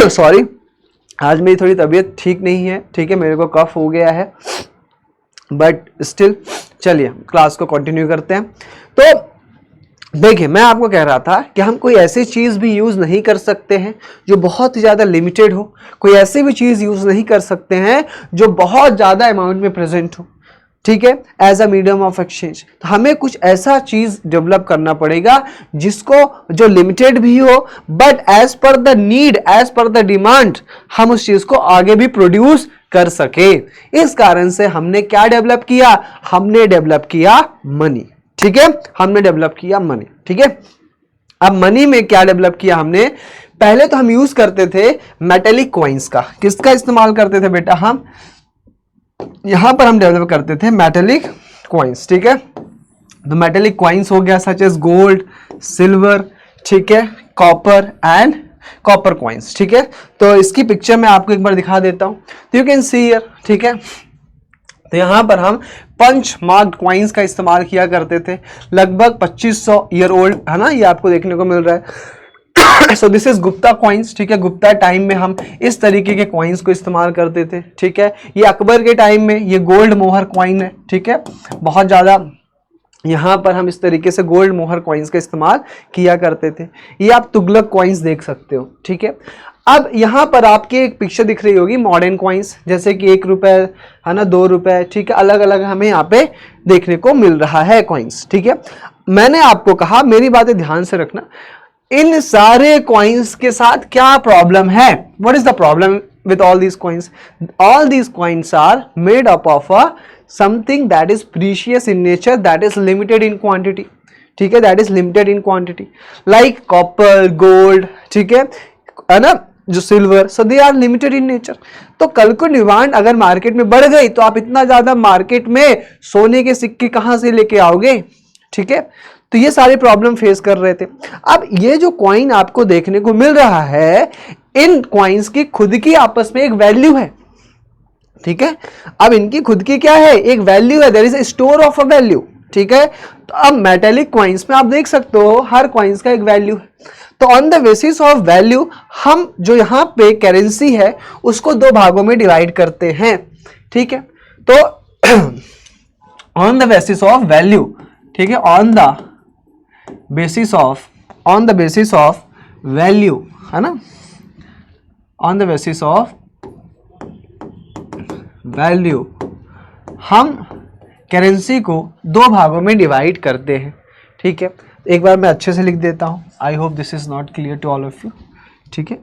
सॉरी, आज मेरी थोड़ी तबीयत ठीक नहीं है, ठीक है, मेरे को कफ हो गया है, बट स्टिल चलिए क्लास को कंटिन्यू करते हैं। तो देखिए मैं आपको कह रहा था कि हम कोई ऐसी चीज भी यूज नहीं कर सकते हैं जो बहुत ही ज्यादा लिमिटेड हो, कोई ऐसी भी चीज यूज नहीं कर सकते हैं जो बहुत ज्यादा अमाउंट में प्रेजेंट हो, ठीक है, as a medium of exchange. तो हमें कुछ ऐसा चीज डेवलप करना पड़ेगा जिसको, जो लिमिटेड भी हो, बट एज पर द नीड, एज पर द डिमांड हम उस चीज को आगे भी प्रोड्यूस कर सके। इस कारण से हमने क्या डेवलप किया, हमने डेवलप किया मनी, ठीक है, हमने डेवलप किया मनी, ठीक है। अब मनी में क्या डेवलप किया हमने, पहले तो हम यूज करते थे मेटेलिक कॉइन्स का। किसका इस्तेमाल करते थे बेटा, हम यहां पर हम डेवलप करते थे मेटेलिक कॉइन्स, ठीक है। तो मेटेलिक कॉइन्स हो गया सच एज गोल्ड, सिल्वर, ठीक है, कॉपर एंड कॉपर कॉइन्स, ठीक है। तो इसकी पिक्चर मैं आपको एक बार दिखा देता हूं, तो यू कैन सी हियर, ठीक है। तो यहां पर हम पंच मार्क्ड कॉइन्स का इस्तेमाल किया करते थे, लगभग 2500 ईयर ओल्ड है ना, ये आपको देखने को मिल रहा है। So this is Gupta coins, ठीक है। गुप्ता टाइम में हम इस तरीके के कॉइन्स को इस्तेमाल करते थे, ठीक है। ये अकबर के टाइम में ये गोल्ड मोहर कॉइन है, ठीक है। बहुत ज्यादा यहां पर हम इस तरीके से गोल्ड मोहर कॉइन्स का इस्तेमाल किया करते थे। ये आप तुगलक कॉइन्स देख सकते हो, ठीक है। अब यहां पर आपकी एक पिक्चर दिख रही होगी मॉडर्न कॉइन्स, जैसे कि 1 रुपए है ना, 2 रुपए, ठीक है, अलग अलग हमें यहाँ पे देखने को मिल रहा है कॉइन्स, ठीक है। मैंने आपको कहा, मेरी बातें ध्यान से रखना, इन सारे कॉइन्स के साथ क्या प्रॉब्लम है? What is the problem with all these coins? All these coins are made up of a something that is precious in nature, that is limited in quantity, ठीक है, that is limited in quantity, like copper, gold, ठीक है ना, जो silver, so they are limited in nature। तो कल को demand अगर मार्केट में बढ़ गई तो आप इतना ज्यादा मार्केट में सोने के सिक्के कहां से लेके आओगे, ठीक है। तो ये सारे प्रॉब्लम फेस कर रहे थे। अब ये जो कॉइन आपको देखने को मिल रहा है, इन कॉइन्स की खुद की आपस में एक वैल्यू है, ठीक है। अब इनकी खुद की क्या है, एक वैल्यू है, there is a store of a value, ठीक है। तो अब मेटेलिक कॉइन्स में आप देख सकते हो हर कॉइन्स का एक वैल्यू है। तो on the basis of value हम जो यहाँ पे करेंसी है उसको 2 भागों में डिवाइड करते हैं, ठीक है। तो on the basis of value, ठीक है, on the basis of value, है ना, on the basis of value हम करेंसी को 2 भागों में डिवाइड करते हैं, ठीक है। एक बार मैं अच्छे से लिख देता हूं, I hope this is not clear to all of you, ठीक है।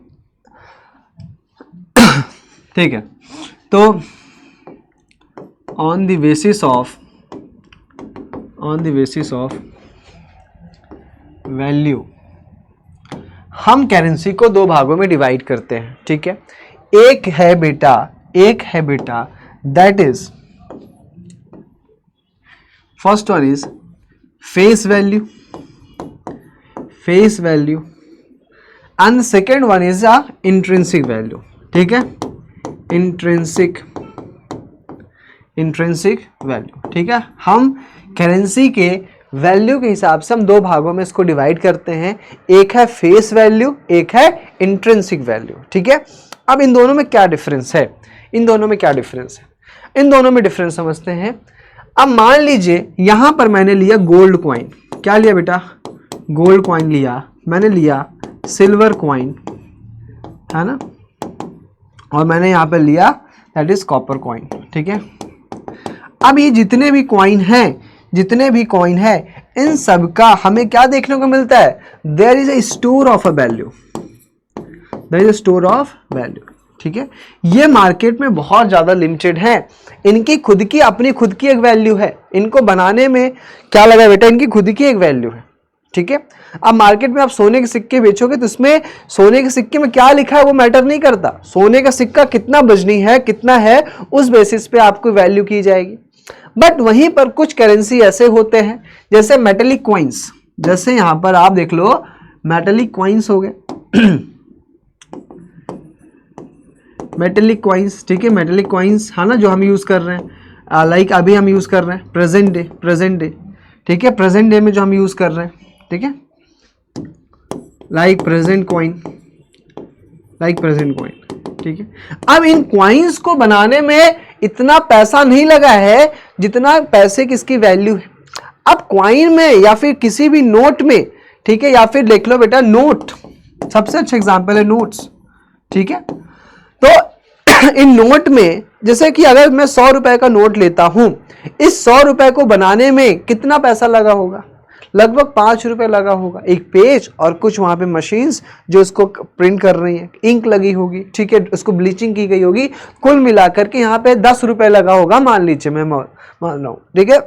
ठीक है, तो on the basis of value हम करेंसी को 2 भागों में डिवाइड करते हैं, ठीक है। एक है बेटा that is, first one is face value and second one is a intrinsic value, ठीक है, इंट्रिंसिक वैल्यू, ठीक है। हम करेंसी के वैल्यू के हिसाब से हम 2 भागों में इसको डिवाइड करते हैं, एक है फेस वैल्यू, एक है इंट्रिंसिक वैल्यू, ठीक है। अब इन दोनों में क्या डिफरेंस है, इन दोनों में डिफरेंस समझते हैं। अब मान लीजिए यहां पर मैंने लिया गोल्ड कॉइन, क्या लिया बेटा, गोल्ड कॉइन लिया, मैंने लिया सिल्वर कॉइन, है ना, और मैंने यहां पर लिया दैट इज कॉपर कॉइन, ठीक है। अब ये जितने भी कॉइन है इन सब का हमें क्या देखने को मिलता है, there is a store of a value, ठीक है। ये मार्केट में बहुत ज्यादा लिमिटेड है, इनकी खुद की एक वैल्यू है, इनको बनाने में क्या लगा बेटा, इनकी खुद की एक वैल्यू है, ठीक है। अब मार्केट में आप सोने के सिक्के बेचोगे तो इसमें सोने के सिक्के में क्या लिखा है वो मैटर नहीं करता, सोने का सिक्का कितना वजनी है, कितना है, उस बेसिस पे आपको वैल्यू की जाएगी। बट वहीं पर कुछ करेंसी ऐसे होते हैं जैसे मेटेलिक कॉइन्स, जैसे यहां पर आप देख लो मेटेलिक कॉइन्स हो गए मेटेलिक कॉइन्स, ठीक है, मेटेलिक कॉइन्स है ना, जो हम यूज कर रहे हैं, लाइक अभी हम यूज कर रहे हैं प्रेजेंट डे, ठीक है, प्रेजेंट डे में जो हम यूज कर रहे हैं, ठीक है, लाइक प्रेजेंट कॉइन, ठीक है। अब इन कॉइन्स को बनाने में इतना पैसा नहीं लगा है जितना पैसे की इसकी वैल्यू है। अब कॉइन में या फिर किसी भी नोट में, ठीक है, या फिर देख लो बेटा नोट, सबसे अच्छा एग्जांपल है नोट्स, ठीक है। तो इन नोट में जैसे कि अगर मैं 100 रुपए का नोट लेता हूं, इस 100 रुपए को बनाने में कितना पैसा लगा होगा, लगभग 5 रुपए लगा होगा, एक पेज और कुछ वहां पे मशीन्स जो इसको प्रिंट कर रही हैं, इंक लगी होगी, ठीक है, उसको ब्लीचिंग की गई होगी, कुल मिलाकर के यहाँ पे 10 रुपए लगा होगा, मान लीजिए, मैं मान रहा हूं, ठीक है।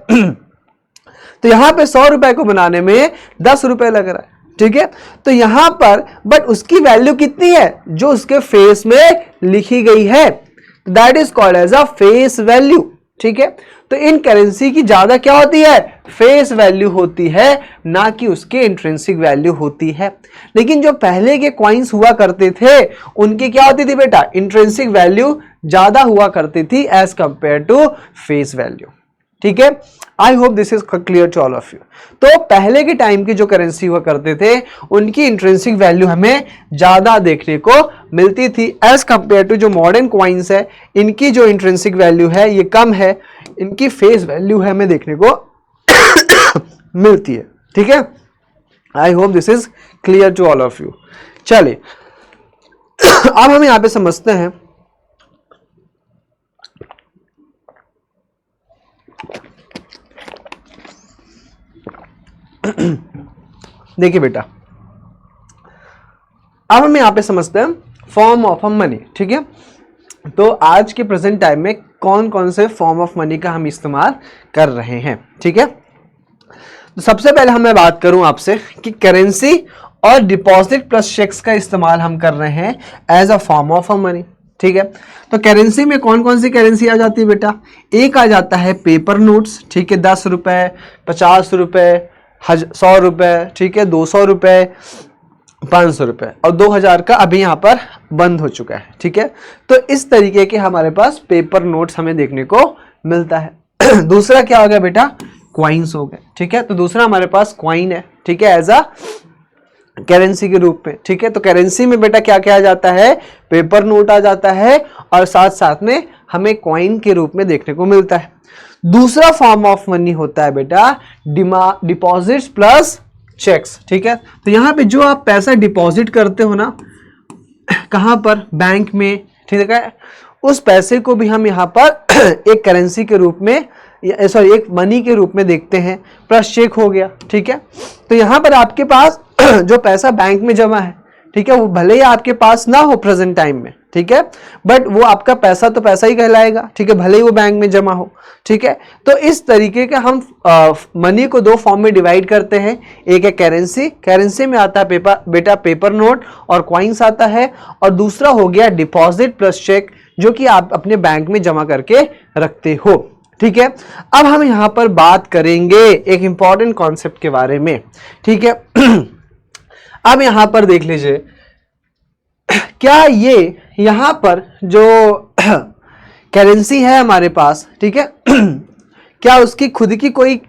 तो यहाँ पे 100 रुपए को बनाने में 10 रुपए लग रहा है, ठीक है। तो यहां पर बट उसकी वैल्यू कितनी है, जो उसके फेस में लिखी गई है, that is called as a face value, ठीक है। तो इन करेंसी की ज्यादा क्या होती है, फेस वैल्यू होती है, ना कि उसके इंट्रिंसिक वैल्यू होती है। लेकिन जो पहले के कॉइन्स हुआ करते थे उनकी क्या होती थी बेटा, इंट्रिंसिक वैल्यू ज्यादा हुआ करती थी as compare to face value. ठीक है, I hope this is clear to all of you. तो पहले के टाइम की जो करेंसी हुआ करते थे उनकी इंट्रिंसिक वैल्यू हमें ज्यादा देखने को मिलती थी एज कंपेयर टू जो मॉडर्न कॉइन्स है, इनकी जो इंट्रिंसिक वैल्यू है ये कम है, इनकी फेस वैल्यू है हमें देखने को मिलती है। ठीक है, I hope this is clear to all of you. चलिए अब हम यहां पे समझते हैं देखिए बेटा, अब हम यहां पे समझते हैं फॉर्म ऑफ मनी। ठीक है, तो आज के प्रेजेंट टाइम में कौन कौन से फॉर्म ऑफ मनी का हम इस्तेमाल कर रहे हैं। ठीक है, तो सबसे पहले हम मैं बात करूं आपसे कि करेंसी और डिपॉजिट प्लस चेक्स का इस्तेमाल हम कर रहे हैं as a form of money. ठीक है, तो करेंसी में कौन कौन सी करेंसी आ जाती है बेटा, एक आ जाता है पेपर नोट्स। ठीक है, 10 रुपए, 50 रुपए, 100 रुपए, ठीक है, 200 रुपए, 500 रुपए और 2000 का अभी यहाँ पर बंद हो चुका है। ठीक है, तो इस तरीके के हमारे पास पेपर नोट्स हमें देखने को मिलता है। दूसरा क्या हो गया बेटा, क्वाइंस हो गए। ठीक है, तो दूसरा हमारे पास क्वाइन है। ठीक है, एज अ करेंसी के रूप में। ठीक है, तो करेंसी में बेटा क्या क्या आ जाता है, पेपर नोट आ जाता है और साथ साथ में हमें क्वाइन के रूप में देखने को मिलता है। दूसरा फॉर्म ऑफ मनी होता है बेटा डिपॉजिट्स प्लस चेक्स। ठीक है, तो यहां पे जो आप पैसा डिपॉजिट करते हो ना, कहां पर, बैंक में, ठीक है, उस पैसे को भी हम यहां पर एक करेंसी के रूप में, सॉरी एक मनी के रूप में देखते हैं, प्लस चेक हो गया। ठीक है, तो यहां पर आपके पास जो पैसा बैंक में जमा है, ठीक है, वो भले ही आपके पास ना हो प्रेजेंट टाइम में, ठीक है, बट वो आपका पैसा तो पैसा ही कहलाएगा। ठीक है, भले ही वो बैंक में जमा हो। ठीक है, तो इस तरीके के हम मनी को दो फॉर्म में डिवाइड करते हैं। एक है करेंसी, करेंसी में आता है बेटा पेपर नोट और क्वाइंस आता है, और दूसरा हो गया डिपॉजिट प्लस चेक, जो कि आप अपने बैंक में जमा करके रखते हो। ठीक है, अब हम यहां पर बात करेंगे एक इंपॉर्टेंट कॉन्सेप्ट के बारे में। ठीक है, अब यहां पर देख लीजिए, क्या ये यहां पर जो करेंसी है हमारे पास, ठीक है, क्या उसकी खुद की कोई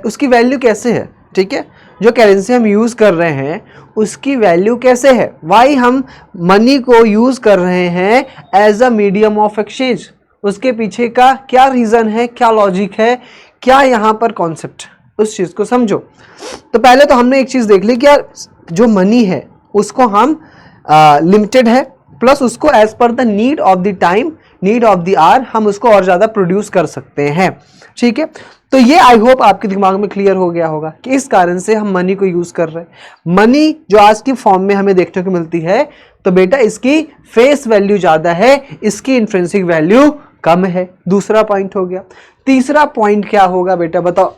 उसकी वैल्यू कैसे है। ठीक है, जो करेंसी हम यूज कर रहे हैं उसकी वैल्यू कैसे है, वाई हम मनी को यूज कर रहे हैं as a medium of exchange, उसके पीछे का क्या रीजन है, क्या लॉजिक है, क्या यहां पर कॉन्सेप्ट, उस चीज को समझो। तो पहले तो हमने एक चीज देख ली कि यार जो मनी है उसको हम लिमिटेड है, प्लस उसको एज पर the need of the time, need of the hour हम उसको और ज्यादा प्रोड्यूस कर सकते हैं। ठीक है, तो ये आई होप आपके दिमाग में क्लियर हो गया होगा कि इस कारण से हम मनी को यूज कर रहे हैं। मनी जो आज की फॉर्म में हमें देखने को मिलती है, तो बेटा इसकी फेस वैल्यू ज्यादा है, इसकी इंट्रिंसिक वैल्यू कम है। दूसरा पॉइंट हो गया। तीसरा पॉइंट क्या होगा बेटा बताओ।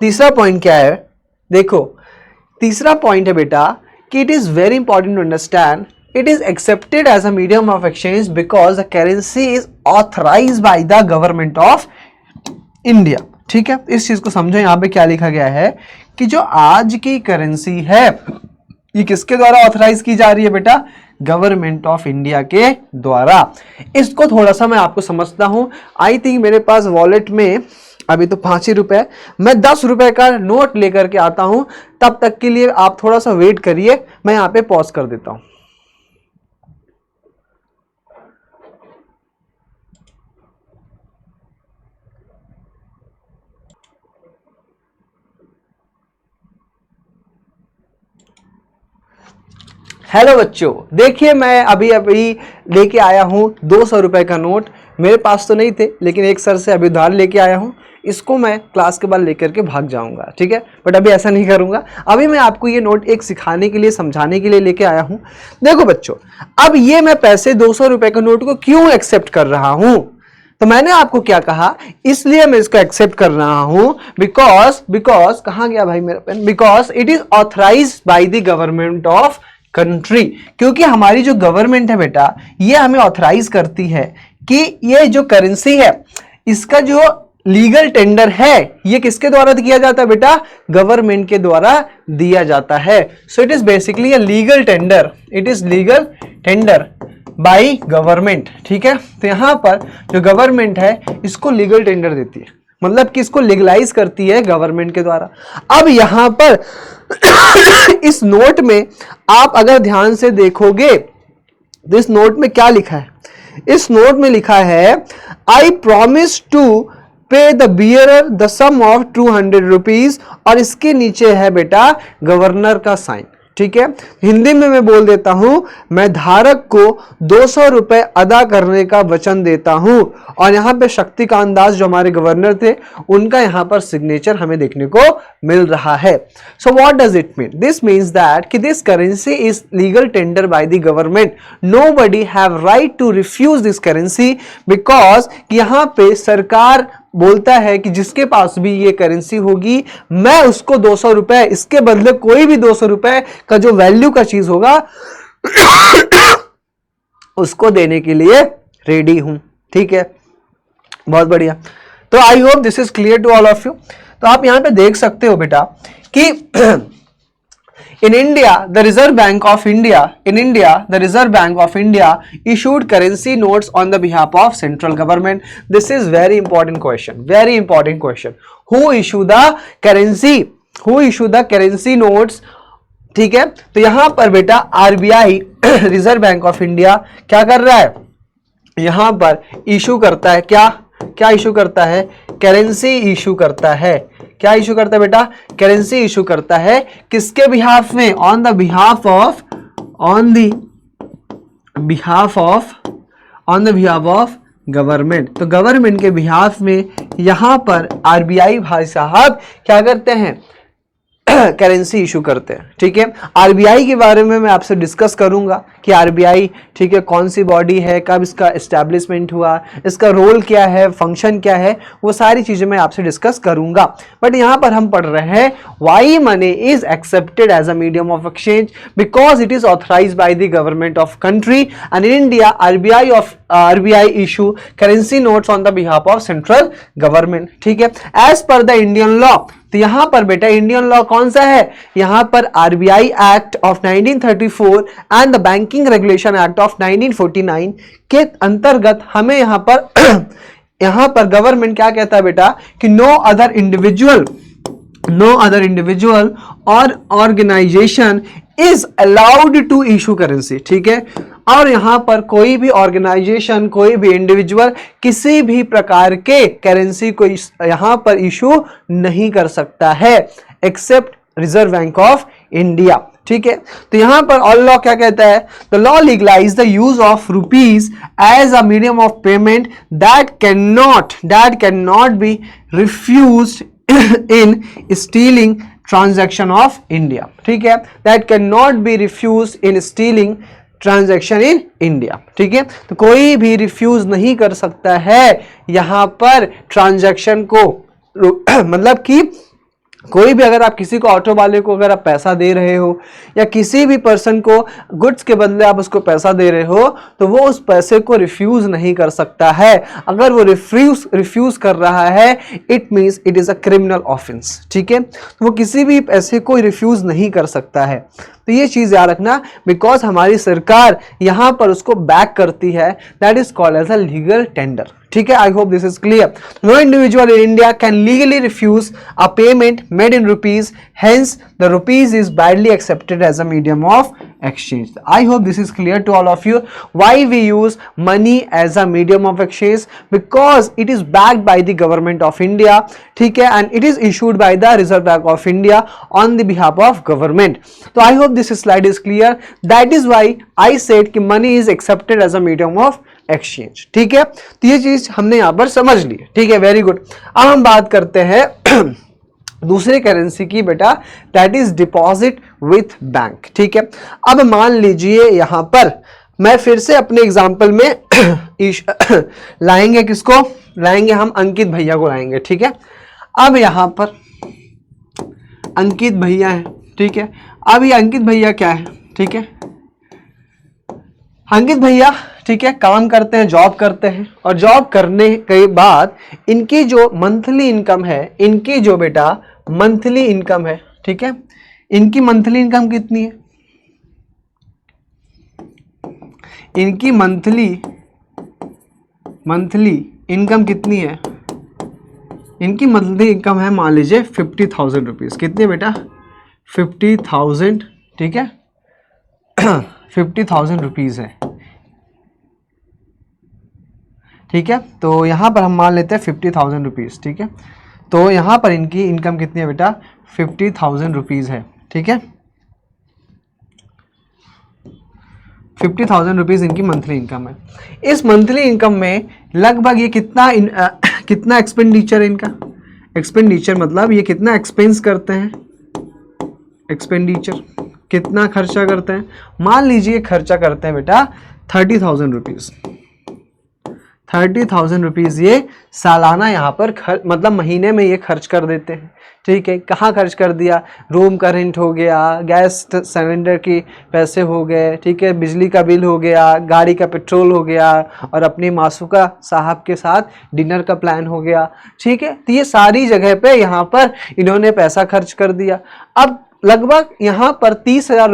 तीसरा पॉइंट क्या है, देखो तीसरा पॉइंट है बेटा कि it is very important to understand, it is accepted as a medium of exchange because the currency is authorized by the government of India। ठीक है, इस चीज को समझो। यहां पे क्या लिखा गया है कि जो आज की करेंसी है ये किसके द्वारा ऑथराइज की जा रही है बेटा, गवर्नमेंट ऑफ इंडिया के द्वारा। इसको थोड़ा सा मैं आपको समझता हूं। आई थिंक मेरे पास वॉलेट में अभी तो 5 ही रुपए, मैं 10 रुपए का नोट लेकर के आता हूं, तब तक के लिए आप थोड़ा सा वेट करिए, मैं यहां पे पॉज कर देता हूं। हेलो बच्चों, देखिए मैं अभी लेके आया हूं 200 रुपए का नोट। मेरे पास तो नहीं थे, लेकिन एक सर से अभी उधार लेके आया हूं। इसको मैं क्लास के बाद लेकर के भाग जाऊंगा, ठीक है, बट अभी ऐसा नहीं करूंगा। अभी मैं आपको ये नोट एक सिखाने के लिए, समझाने के लिए लेके आया हूं। देखो बच्चों, अब ये मैं पैसे 200 रुपए के नोट को क्यों एक्सेप्ट कर रहा हूं, तो मैंने आपको क्या कहा, इसलिए मैं इसको एक्सेप्ट कर रहा हूं बिकॉज कहां गया भाई मेरा pen, because it is authorised by the government of country. क्योंकि हमारी जो गवर्नमेंट है बेटा, ये हमें ऑथराइज करती है कि ये जो करेंसी है इसका जो लीगल टेंडर है ये किसके द्वारा किया जाता है बेटा? गवर्नमेंट के द्वारा दिया जाता है। So it is basically a legal tender, it is legal tender by government. ठीक है, तो यहां पर जो गवर्नमेंट है इसको लीगल टेंडर देती है, मतलब कि इसको लीगलाइज करती है गवर्नमेंट के द्वारा। अब यहां पर इस नोट में आप अगर ध्यान से देखोगे तो इस नोट में क्या लिखा है? इस नोट में लिखा है I promise to pay the bearer the sum of 200 rupees, और इसके नीचे है बेटा गवर्नर का साइन। ठीक है, हिंदी में मैं बोल देता हूं, मैं धारक को 200 रुपए अदा करने का वचन देता हूं। और यहां पे शक्तिकांत दास जो हमारे गवर्नर थे उनका यहां पर सिग्नेचर हमें देखने को मिल रहा है। So what does it mean? This means that कि this currency is legal tender by the government, nobody have right to refuse this currency, because यहां पे सरकार बोलता है कि जिसके पास भी ये करेंसी होगी मैं उसको 200 रुपए, इसके बदले कोई भी 200 रुपए का जो वैल्यू का चीज होगा उसको देने के लिए रेडी हूं। ठीक है, बहुत बढ़िया। तो I hope this is clear to all of you. तो आप यहां पे देख सकते हो बेटा कि in India, the Reserve Bank of India, the Reserve Bank of India issued currency notes on the behalf of central government. This is very important question, very important question. Who issue the currency? Who issue the currency notes? ठीक है, तो यहां पर बेटा RBI reserve Bank of India क्या कर रहा है? यहां पर इशू करता है क्या इशू करता है? करेंसी इशू करता है। क्या इशू करता है बेटा? करेंसी इशू करता है। किसके बिहाफ में? On the behalf of government. तो गवर्नमेंट के बिहाफ में यहां पर आरबीआई भाई साहब क्या करते हैं? करेंसी इशू करते हैं। ठीक है, आरबीआई के बारे में मैं आपसे डिस्कस करूंगा कि आरबीआई ठीक है कौन सी बॉडी है, कब इसका एस्टैब्लिशमेंट हुआ, इसका रोल क्या है, फंक्शन क्या है, वो सारी चीजें मैं आपसे डिस्कस करूंगा। बट यहां पर हम पढ़ रहे हैं why money is accepted as a medium of exchange because it is authorised by the government of country and in India RBI issue currency notes on the behalf of central government. ठीक है, as per the Indian law. तो यहां पर बेटा Indian law कौन सा है? यहां पर RBI act of 1934 and the banking regulation act of 1949 के अंतर्गत हमें यहां पर गवर्नमेंट क्या कहता है बेटा कि नो अदर इंडिविजुअल और organisation is allowed to issue currency. ठीक है, और यहां पर कोई भी ऑर्गेनाइजेशन, कोई भी इंडिविजुअल किसी भी प्रकार के करेंसी को यहां पर इशू नहीं कर सकता है except Reserve Bank of India. ठीक है, तो यहां पर ऑल लॉ क्या कहता है? The law legalise the use of rupees as a medium of payment that can not be refused in settling transaction of India. ठीक है, that can not be refused in settling transaction in India. ठीक है, तो कोई भी refuse नहीं कर सकता है यहां पर ट्रांजैक्शन को मतलब कि कोई भी अगर आप किसी को ऑटो वाले को अगर आप पैसा दे रहे हो या किसी भी पर्सन को गुड्स के बदले आप उसको पैसा दे रहे हो तो वो उस पैसे को रिफ्यूज नहीं कर सकता है। अगर वो रिफ्यूज कर रहा है it means it is a criminal offence. ठीक है, तो वो किसी भी पैसे को रिफ्यूज नहीं कर सकता है। तो ये चीज याद रखना बिकॉज हमारी सरकार यहां पर उसको बैक करती है, that is called as a legal tender. ठीक है, I hope this is clear. No individual in India can legally refuse a payment made in rupees, hence the rupees is badly accepted as a medium of exchange. I hope this is clear to all of you. Why we use money as a medium of exchange? Because it is backed by the government of India. ठीक है, and it is issued by the Reserve Bank of India on the behalf of government. So I hope this slide is clear. That is why I said कि money is accepted as a medium of exchange. ठीक है, तो ये चीज हमने यहां पर समझ ली। ठीक है, वेरी गुड। अब हम बात करते हैं दूसरे करेंसी की बेटा, that is deposit with bank. ठीक है, अब मान लीजिए यहां पर मैं फिर से अपने एग्जांपल में लाएंगे, किसको लाएंगे? हम अंकित भैया को लाएंगे। ठीक है, अब यहां पर अंकित भैया है। ठीक है, अब ये अंकित भैया क्या है? ठीक है, अंकित भैया ठीक है काम करते हैं, जॉब करते हैं, और जॉब करने के बाद इनकी जो मंथली इनकम है, इनकी जो बेटा मंथली इनकम है, ठीक है, इनकी मंथली इनकम कितनी है? इनकी मंथली इनकम कितनी है? इनकी मंथली इनकम है मान लीजिए 50,000 रुपीज़। कितनी है बेटा? 50,000, ठीक है 50,000 रुपीज़ है, ठीक है। तो यहाँ पर हम मान लेते हैं 50,000 रुपीज़, ठीक है। तो यहाँ पर इनकी इनकम कितनी है बेटा? 50,000 रुपीज़ है, ठीक है। 50,000 रुपीज़ इनकी मंथली इनकम है। इस मंथली इनकम में लगभग ये कितना एक्सपेंडिचर है इनका? एक्सपेंडिचर मतलब ये कितना एक्सपेंस करते हैं? एक्सपेंडिचर कितना खर्चा करते हैं? मान लीजिए खर्चा करते हैं बेटा 30,000 रुपीज़। 30,000 रुपीज़ ये सालाना यहाँ पर मतलब महीने में ये खर्च कर देते हैं, ठीक है। कहाँ खर्च कर दिया? रूम का रेंट हो गया, गैस सिलेंडर की पैसे हो गए, ठीक है, बिजली का बिल हो गया, गाड़ी का पेट्रोल हो गया, और अपनी मासूका साहब के साथ डिनर का प्लान हो गया, ठीक है। तो ये सारी जगह पे यहाँ पर इन्होंने पैसा खर्च कर दिया। अब लगभग यहाँ पर 30,000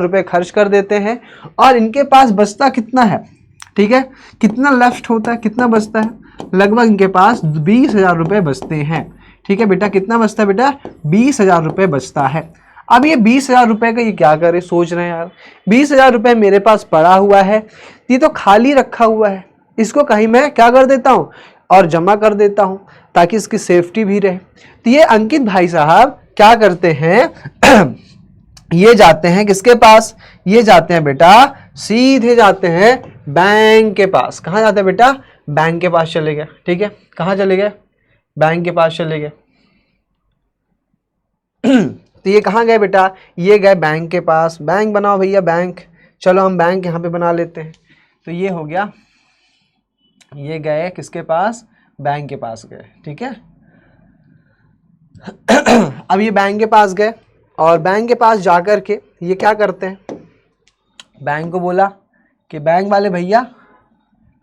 रुपये खर्च कर देते हैं, और इनके पास बचता कितना है? ठीक है, कितना लेफ्ट होता है, कितना बचता है? लगभग इनके पास 20,000 रुपये बचते हैं, ठीक है बेटा। कितना बचता है बेटा? 20,000 रुपये बचता है। अब ये 20,000 रुपये का ये क्या करे? सोच रहे हैं यार 20,000 रुपये मेरे पास पड़ा हुआ है, ये तो खाली रखा हुआ है, इसको कहीं मैं क्या कर देता हूँ और जमा कर देता हूँ ताकि इसकी सेफ्टी भी रहे। तो ये अंकित भाई साहब क्या करते हैं ये जाते हैं किसके पास? ये जाते हैं बेटा सीधे जाते हैं बैंक के पास। कहाँ जाते हैं बेटा? बैंक के पास चले गए, ठीक है। कहाँ चले गए? बैंक के पास चले गए। तो ये कहाँ गए बेटा? ये गए बैंक के पास। बैंक बनाओ भैया बैंक, चलो हम बैंक यहाँ पे बना लेते हैं। तो ये हो गया, ये गए किसके पास? बैंक के पास गए, ठीक है। अब ये बैंक के पास गए, और बैंक के पास जाकर के ये क्या करते हैं? बैंक को बोला कि बैंक वाले भैया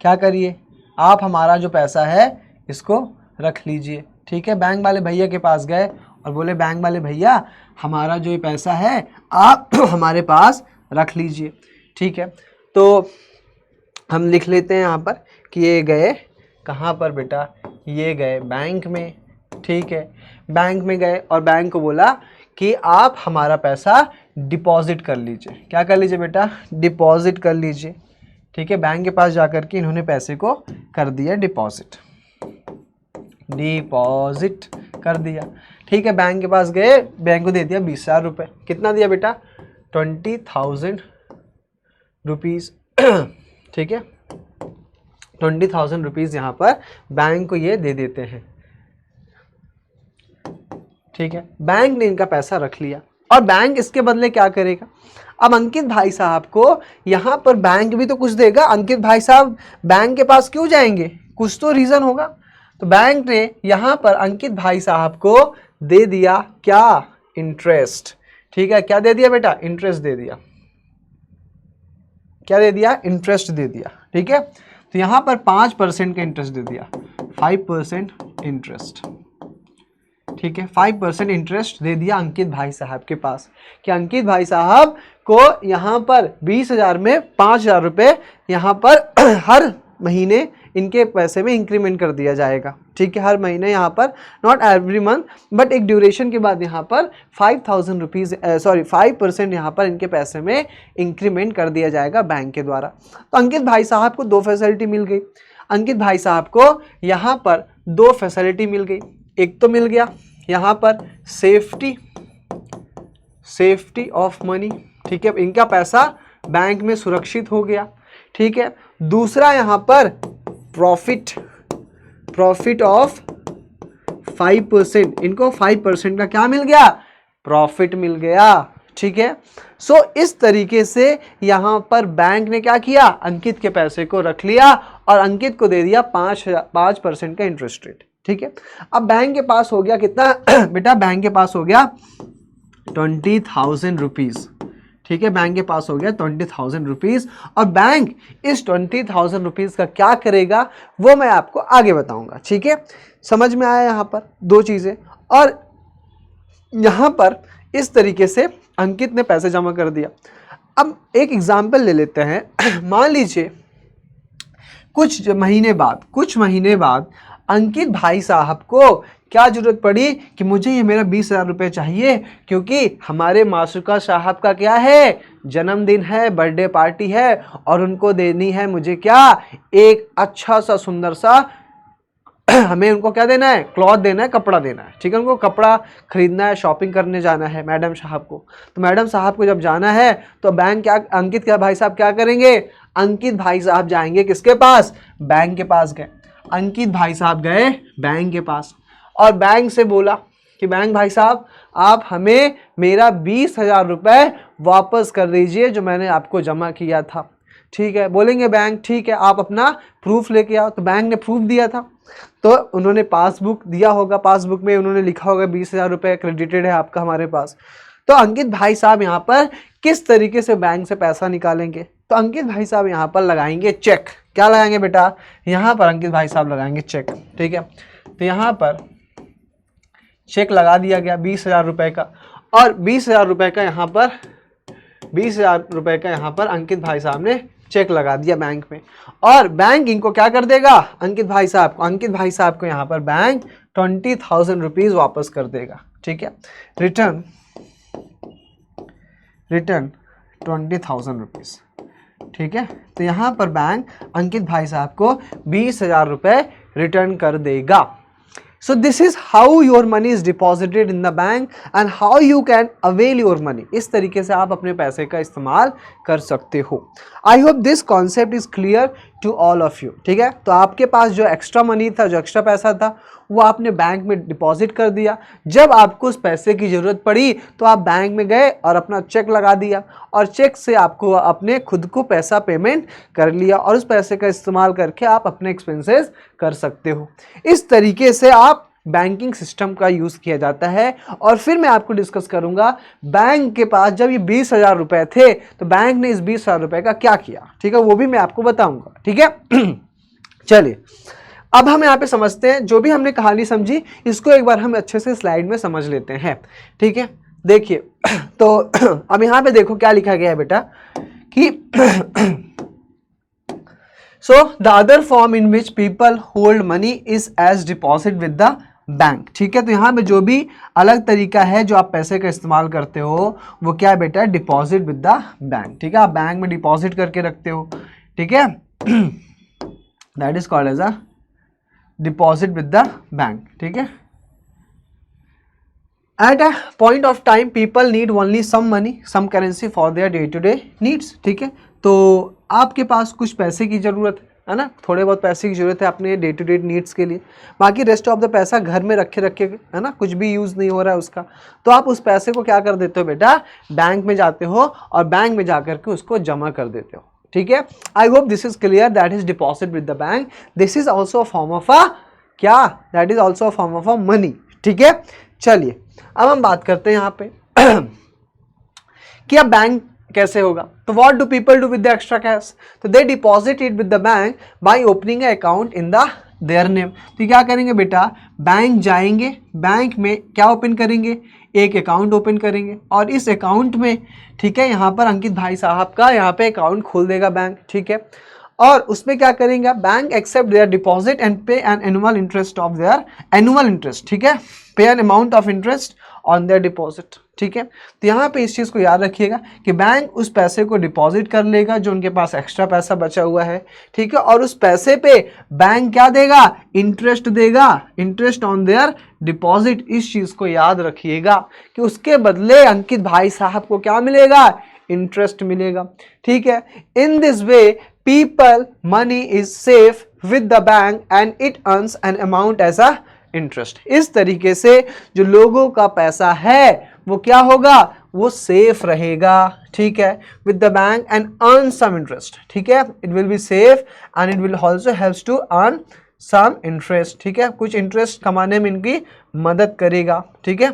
क्या करिए, आप हमारा जो पैसा है इसको रख लीजिए, ठीक है। बैंक वाले भैया के पास गए और बोले बैंक वाले भैया हमारा जो ये पैसा है आप हमारे पास रख लीजिए, ठीक है। तो हम लिख लेते हैं यहाँ पर कि ये गए कहाँ पर बेटा? ये गए बैंक में, ठीक है। बैंक में गए और बैंक को बोला कि आप हमारा पैसा डिपॉजिट कर लीजिए। क्या कर लीजिए बेटा? डिपॉजिट कर लीजिए, ठीक है। बैंक के पास जाकर के इन्होंने पैसे को कर दिया डिपॉजिट कर दिया, ठीक है। बैंक के पास गए, बैंक को दे दिया 20,000 रुपये। कितना दिया बेटा? 20,000 रुपीज़, ठीक है। 20,000 रुपीज़ यहाँ पर बैंक को ये दे देते हैं, ठीक है। बैंक ने इनका पैसा रख लिया, और बैंक इसके बदले क्या करेगा? अब अंकित भाई साहब को यहाँ पर बैंक भी तो कुछ देगा। अंकित भाई साहब बैंक के पास क्यों जाएंगे? कुछ तो रीज़न होगा। तो बैंक ने यहाँ पर अंकित भाई साहब को दे दिया क्या? इंटरेस्ट, ठीक है। क्या दे दिया बेटा? इंटरेस्ट दे दिया। क्या दे दिया? इंटरेस्ट दे दिया, ठीक है। तो यहाँ पर 5% का इंटरेस्ट दे दिया, 5% इंटरेस्ट, ठीक है। 5% इंटरेस्ट दे दिया अंकित भाई साहब के पास कि अंकित भाई साहब को यहाँ पर 20,000 में 5,000 रुपये यहाँ पर हर महीने इनके पैसे में इंक्रीमेंट कर दिया जाएगा, ठीक है। हर महीने यहाँ पर, नॉट एवरी मंथ बट एक ड्यूरेशन के बाद यहाँ पर 5,000 रुपीज़ 5% यहाँ पर इनके पैसे में इंक्रीमेंट कर दिया जाएगा बैंक के द्वारा। तो अंकित भाई साहब को 2 फैसिलिटी मिल गई। अंकित भाई साहब को यहाँ पर 2 फैसिलिटी मिल गई। एक तो मिल गया यहाँ पर सेफ्टी ऑफ मनी, ठीक है। इनका पैसा बैंक में सुरक्षित हो गया, ठीक है। दूसरा यहाँ पर प्रॉफिट ऑफ 5%, इनको 5% का क्या मिल गया? प्रॉफिट मिल गया, ठीक है। सो इस तरीके से यहाँ पर बैंक ने क्या किया? अंकित के पैसे को रख लिया और अंकित को दे दिया 5% का इंटरेस्ट रेट, ठीक है। अब बैंक के पास हो गया कितना बेटा? बैंक के पास हो गया 20,000 रुपीज़, ठीक है, बैंक के पास हो गया 20,000 रुपीज़। और बैंक इस 20,000 रुपीज़ का क्या करेगा वो मैं आपको आगे बताऊंगा। ठीक है, समझ में आया यहाँ पर दो चीज़ें। और यहाँ पर इस तरीके से अंकित ने पैसे जमा कर दिया। अब एक एग्जाम्पल ले लेते हैं। मान लीजिए कुछ महीने बाद अंकित भाई साहब को क्या जरूरत पड़ी कि मुझे ये मेरा 20,000 रुपये चाहिए, क्योंकि हमारे माशुका साहब का क्या है, जन्मदिन है, बर्थडे पार्टी है, और उनको देनी है मुझे क्या, एक अच्छा सा सुंदर सा हमें उनको क्या देना है, क्लॉथ देना है, कपड़ा देना है। ठीक है, उनको कपड़ा खरीदना है, शॉपिंग करने जाना है मैडम साहब को। तो मैडम साहब को जब जाना है तो बैंक क्या, अंकित क्या भाई साहब क्या करेंगे, अंकित भाई साहब जाएंगे किसके पास, बैंक के पास गए। अंकित भाई साहब गए बैंक के पास और बैंक से बोला कि बैंक भाई साहब आप हमें मेरा 20,000 रुपये वापस कर दीजिए जो मैंने आपको जमा किया था। ठीक है, बोलेंगे बैंक ठीक है आप अपना प्रूफ लेके आओ। तो बैंक ने प्रूफ दिया था, तो उन्होंने पासबुक दिया होगा, पासबुक में उन्होंने लिखा होगा 20,000 रुपये क्रेडिटेड है आपका हमारे पास। तो अंकित भाई साहब यहाँ पर किस तरीके से बैंक से पैसा निकालेंगे, तो अंकित भाई साहब यहाँ पर लगाएंगे चेक। क्या लगाएंगे बेटा, यहाँ पर अंकित भाई साहब लगाएंगे चेक। ठीक है, तो यहाँ पर चेक लगा दिया गया 20,000 रुपये का, और 20,000 रुपये का यहाँ पर 20,000 रुपये का यहाँ पर अंकित भाई साहब ने चेक लगा दिया बैंक में। और बैंक इनको क्या कर देगा, अंकित भाई साहब को यहाँ पर बैंक 20,000 रुपीज़ वापस कर देगा। ठीक है, रिटर्न 20,000 रुपीज़। ठीक है, तो यहाँ पर बैंक अंकित भाई साहब को 20,000 रुपये रिटर्न कर देगा। So this is how your money is deposited in the bank and how you can avail your money. इस तरीके से आप अपने पैसे का इस्तेमाल कर सकते हो। I hope this concept is clear to all of you. ठीक है, तो आपके पास जो एक्स्ट्रा मनी था, जो एक्स्ट्रा पैसा था, वो आपने बैंक में डिपॉजिट कर दिया। जब आपको उस पैसे की ज़रूरत पड़ी तो आप बैंक में गए और अपना चेक लगा दिया, और चेक से आपको अपने खुद को पैसा पेमेंट कर लिया, और उस पैसे का इस्तेमाल करके आप अपने एक्सपेंसेस कर सकते हो। इस तरीके से आप बैंकिंग सिस्टम का यूज़ किया जाता है। और फिर मैं आपको डिस्कस करूंगा बैंक के पास जब ये 20,000 रुपये थे तो बैंक ने इस 20,000 रुपये का क्या किया। ठीक है, वो भी मैं आपको बताऊंगा। ठीक है, चलिए अब हम यहाँ पे समझते हैं, जो भी हमने कहानी समझी इसको एक बार हम अच्छे से स्लाइड में समझ लेते हैं। ठीक है, देखिए तो अब यहाँ पे देखो क्या लिखा गया है बेटा कि so the other form in which people hold money is as deposit with the bank. ठीक है, तो यहाँ पे जो भी अलग तरीका है जो आप पैसे का इस्तेमाल करते हो वो क्या है बेटा, डिपॉजिट विद द बैंक। ठीक है, आप बैंक में डिपॉजिट करके रखते हो। ठीक है, that is called as a deposit with the bank. ठीक है, at a point of time people need only some money some currency for their day to day needs. ठीक है, तो आपके पास कुछ पैसे की ज़रूरत है ना, थोड़े बहुत पैसे की ज़रूरत है अपने डे टू डे नीड्स के लिए, बाकी रेस्ट ऑफ द पैसा घर में रखे है ना, कुछ भी यूज़ नहीं हो रहा है उसका, तो आप उस पैसे को क्या कर देते हो बेटा, बैंक में जाते हो और बैंक में जा कर के उसको जमा कर देते हो। ठीक है, I hope this is clear, that is deposit with the bank. This is also form of a क्या, that is also form of a money. ठीक है, चलिए अब हम बात करते हैं यहाँ पे कि अब बैंक कैसे होगा। तो what do people do with the extra cash, तो they deposit it with the bank by opening a account in the their name. तो क्या करेंगे बेटा, बैंक जाएंगे, बैंक में क्या ओपन करेंगे, एक अकाउंट ओपन करेंगे, और इस अकाउंट में ठीक है यहाँ पर अंकित भाई साहब का यहाँ पे अकाउंट खोल देगा बैंक। ठीक है, और उसमें क्या करेंगे, bank accept their deposit and pay an annual interest of their annual interest. ठीक है, pay an amount of interest on their deposit. ठीक है, तो यहाँ पे इस चीज़ को याद रखिएगा कि बैंक उस पैसे को डिपॉजिट कर लेगा जो उनके पास एक्स्ट्रा पैसा बचा हुआ है। ठीक है, और उस पैसे पे बैंक क्या देगा, इंटरेस्ट देगा, इंटरेस्ट ऑन देयर डिपॉजिट। इस चीज़ को याद रखिएगा कि उसके बदले अंकित भाई साहब को क्या मिलेगा, इंटरेस्ट मिलेगा। ठीक है, in this way people money is safe with the bank and it earns an amount as a interest. इस तरीके से जो लोगों का पैसा है वो क्या होगा, वो सेफ रहेगा। ठीक है, with the bank and earn some interest. ठीक है, it will be safe and it will also helps to earn some interest. ठीक है, कुछ इंटरेस्ट कमाने में इनकी मदद करेगा। ठीक है,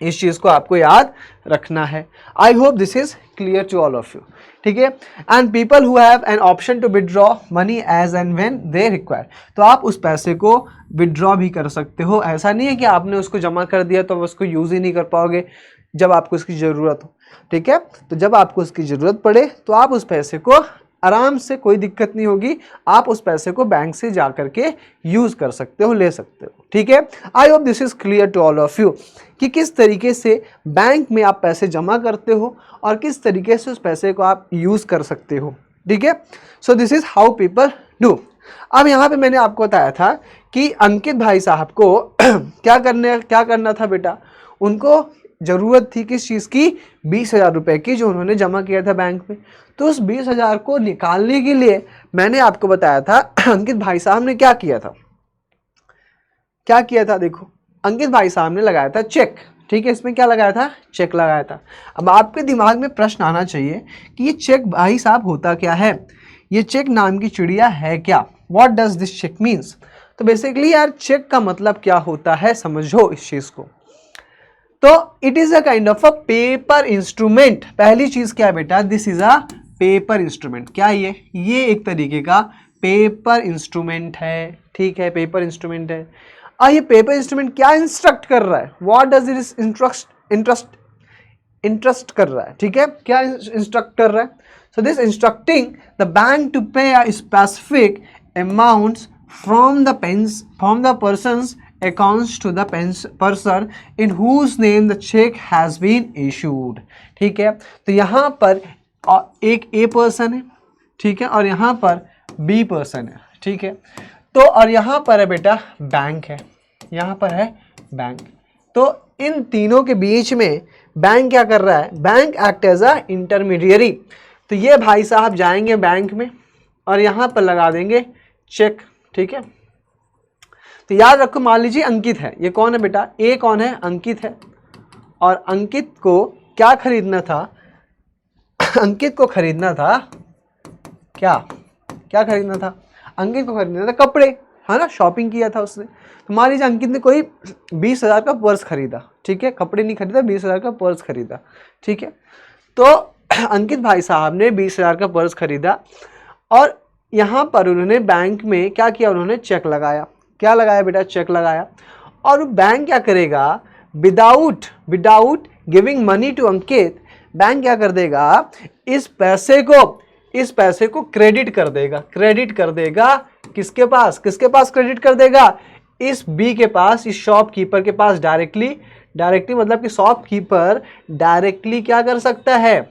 इस चीज को आपको याद रखना है। I hope this is clear to all of you, ठीक है। And people who have an option to withdraw money as and when they require, तो आप उस पैसे को विदड्रॉ भी कर सकते हो। ऐसा नहीं है कि आपने उसको जमा कर दिया तो उसको यूज ही नहीं कर पाओगे जब आपको उसकी जरूरत हो, ठीक है। तो जब आपको उसकी जरूरत पड़े तो आप उस पैसे को आराम से, कोई दिक्कत नहीं होगी, आप उस पैसे को बैंक से जा करके यूज कर सकते हो, ले सकते हो, ठीक है। I hope this is clear to all of you कि किस तरीके से बैंक में आप पैसे जमा करते हो और किस तरीके से उस पैसे को आप यूज कर सकते हो, ठीक है। So this is how people do. अब यहाँ पे मैंने आपको बताया था कि अंकित भाई साहब को क्या करना था बेटा, उनको जरूरत थी किस चीज़ की, 20,000 रुपये की, जो उन्होंने जमा किया था बैंक में। तो उस 20,000 को निकालने के लिए मैंने आपको बताया था अंकित भाई साहब ने क्या किया था, देखो अंकित भाई साहब ने लगाया था चेक, ठीक है। इसमें क्या लगाया था, चेक लगाया था। अब आपके दिमाग में प्रश्न आना चाहिए कि ये चेक भाई साहब होता क्या है, ये चेक नाम की चिड़िया है क्या, what does this cheque means. तो बेसिकली यार चेक का मतलब क्या होता है, समझो इस चीज को। तो it is a kind of a paper instrument. पहली चीज क्या है बेटा, this is a paper instrument. क्या ये एक तरीके का पेपर इंस्ट्रूमेंट है, ठीक है, पेपर इंस्ट्रूमेंट है। और ये पेपर इंस्ट्रूमेंट क्या इंस्ट्रक्ट कर रहा है, व्हाट डज इट इंटरेस्ट कर रहा है, ठीक है, क्या इंस्ट्रक्ट कर रहा है। So this instructing the bank to pay a specific amounts from the person's accounts to the person in whose name the check has been issued, ठीक है। तो यहाँ पर एक ए पर्सन है, ठीक है, और यहाँ पर बी पर्सन है, ठीक है। तो और यहाँ पर है बेटा बैंक है, यहाँ पर है बैंक। तो इन तीनों के बीच में बैंक क्या कर रहा है, bank act as a intermediary. तो ये भाई साहब जाएंगे बैंक में और यहाँ पर लगा देंगे चेक, ठीक है। तो याद रखो, मान लीजिए अंकित है, ये कौन है बेटा, ए कौन है, अंकित है। और अंकित को क्या खरीदना था, अंकित को खरीदना था क्या खरीदना था, अंकित को खरीदना था कपड़े, है ना, शॉपिंग किया था उसने। तो मान लीजिए अंकित ने कोई 20,000 का पर्स खरीदा, ठीक है, कपड़े नहीं खरीदा, 20,000 का पर्स खरीदा, ठीक है। तो अंकित भाई साहब ने 20,000 का पर्स खरीदा और यहाँ पर उन्होंने बैंक में क्या किया, उन्होंने चेक लगाया। क्या लगाया बेटा, चेक लगाया। और बैंक क्या करेगा, without giving money to Ankit, bank क्या कर देगा, इस पैसे को क्रेडिट कर देगा किसके पास क्रेडिट कर देगा, इस बी के पास, इस शॉपकीपर के पास डायरेक्टली मतलब कि शॉपकीपर डायरेक्टली क्या कर सकता है,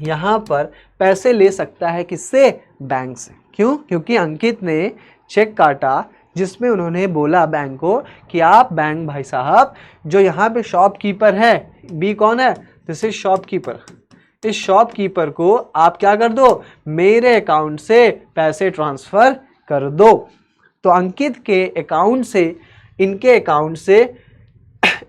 यहाँ पर पैसे ले सकता है, किससे, बैंक से। क्यों, क्योंकि अंकित ने चेक काटा जिसमें उन्होंने बोला बैंक को कि आप बैंक भाई साहब, जो यहाँ पे शॉपकीपर है, बी कौन है, दिस इज शॉपकीपर, इस शॉपकीपर को आप क्या कर दो, मेरे अकाउंट से पैसे ट्रांसफर कर दो। तो अंकित के अकाउंट से, इनके अकाउंट से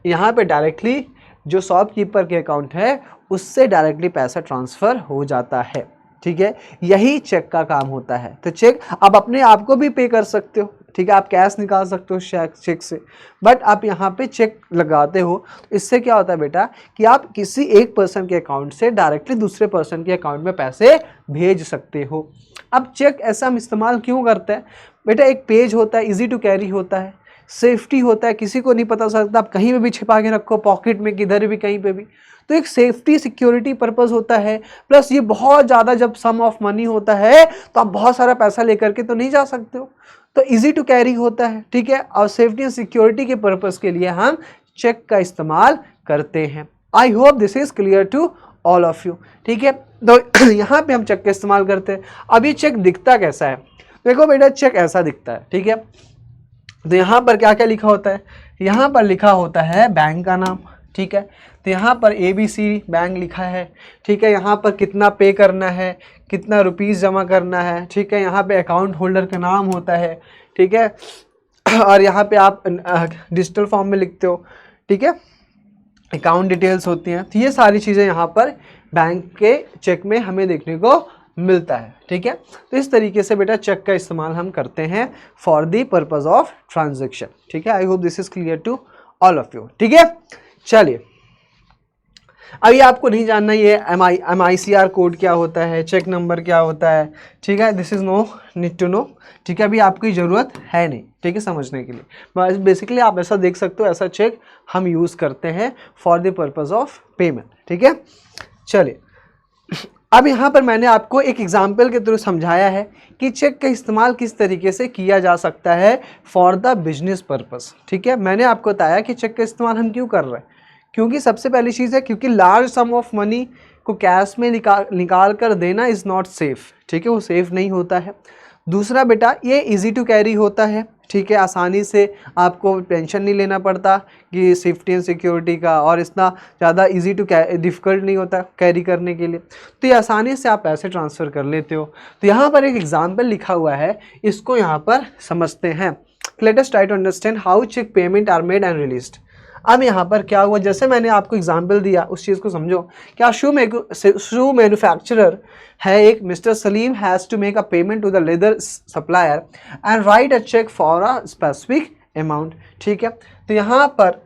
यहाँ पे डायरेक्टली जो शॉपकीपर के अकाउंट है उससे डायरेक्टली पैसा ट्रांसफर हो जाता है, ठीक है। यही चेक का काम होता है। तो चेक आप अपने आप को भी पे कर सकते हो, ठीक है, आप कैश निकाल सकते हो चेक से, बट आप यहाँ पे चेक लगाते हो। इससे क्या होता है बेटा कि आप किसी एक पर्सन के अकाउंट से डायरेक्टली दूसरे पर्सन के अकाउंट में पैसे भेज सकते हो। अब चेक ऐसा हम इस्तेमाल क्यों करते हैं बेटा, एक पेज होता है, इजी टू कैरी होता है, सेफ्टी होता है, किसी को नहीं पता सकता, आप कहीं पे भी छिपा के रखो, पॉकेट में, किधर भी, कहीं पे भी। तो एक सेफ्टी सिक्योरिटी पर्पस होता है। प्लस ये बहुत ज़्यादा जब सम ऑफ मनी होता है तो आप बहुत सारा पैसा लेकर के तो नहीं जा सकते हो, तो इजी टू कैरी होता है, ठीक है। और सेफ्टी एंड सिक्योरिटी के पर्पस के लिए हम चेक का इस्तेमाल करते हैं। I hope this is clear to all of you, ठीक है। तो यहाँ पे हम चेक का इस्तेमाल करते हैं। अब ये चेक दिखता कैसा है, देखो बेटा चेक ऐसा दिखता है, ठीक है। तो यहाँ पर क्या क्या लिखा होता है, यहाँ पर लिखा होता है बैंक का नाम, ठीक है। तो यहाँ पर ABC बैंक लिखा है, ठीक है। यहाँ पर कितना पे करना है, कितना रुपीस जमा करना है, ठीक है। यहाँ पे अकाउंट होल्डर का नाम होता है, ठीक है। और यहाँ पे आप डिजिटल फॉर्म में लिखते हो, ठीक है, अकाउंट डिटेल्स होती हैं। तो ये सारी चीज़ें यहाँ पर बैंक के चेक में हमें देखने को मिलता है, ठीक है। तो इस तरीके से बेटा चेक का इस्तेमाल हम करते हैं for the purpose of transaction, ठीक है। I hope this is clear to all of you, ठीक है। चलिए, अभी आपको नहीं जानना ये MICR कोड क्या होता है, चेक नंबर क्या होता है, ठीक है, this is no need to know, ठीक है, अभी आपकी ज़रूरत है नहीं, ठीक है, समझने के लिए। बस बेसिकली आप ऐसा देख सकते हो, ऐसा चेक हम यूज़ करते हैं for the purpose of payment, ठीक है। चलिए, अब यहाँ पर मैंने आपको एक एग्जाम्पल के थ्रू समझाया है कि चेक का इस्तेमाल किस तरीके से किया जा सकता है फॉर द बिजनेस पर्पज़, ठीक है। मैंने आपको बताया कि चेक का इस्तेमाल हम क्यों कर रहे हैं, क्योंकि सबसे पहली चीज़ है, क्योंकि लार्ज सम ऑफ मनी को कैश में निकाल कर देना इज़ नॉट सेफ़, ठीक है, वो सेफ़ नहीं होता है। दूसरा बेटा, ये इजी टू कैरी होता है, ठीक है, आसानी से आपको टेंशन नहीं लेना पड़ता कि सेफ्टी एंड सिक्योरिटी का, और इतना ज़्यादा इजी टू डिफ़िकल्ट नहीं होता कैरी करने के लिए, तो ये आसानी से आप पैसे ट्रांसफ़र कर लेते हो। तो यहाँ पर एक एग्जाम्पल लिखा हुआ है, इसको यहाँ पर समझते हैं। Let us try to understand how cheque payment are made and released. अब यहाँ पर क्या हुआ, जैसे मैंने आपको एग्जाम्पल दिया उस चीज़ को समझो। क्या शू मैन्युफैक्चरर है एक, mister Salim has to make a payment to the leather supplier and write a cheque for a specific amount, ठीक है। तो यहाँ पर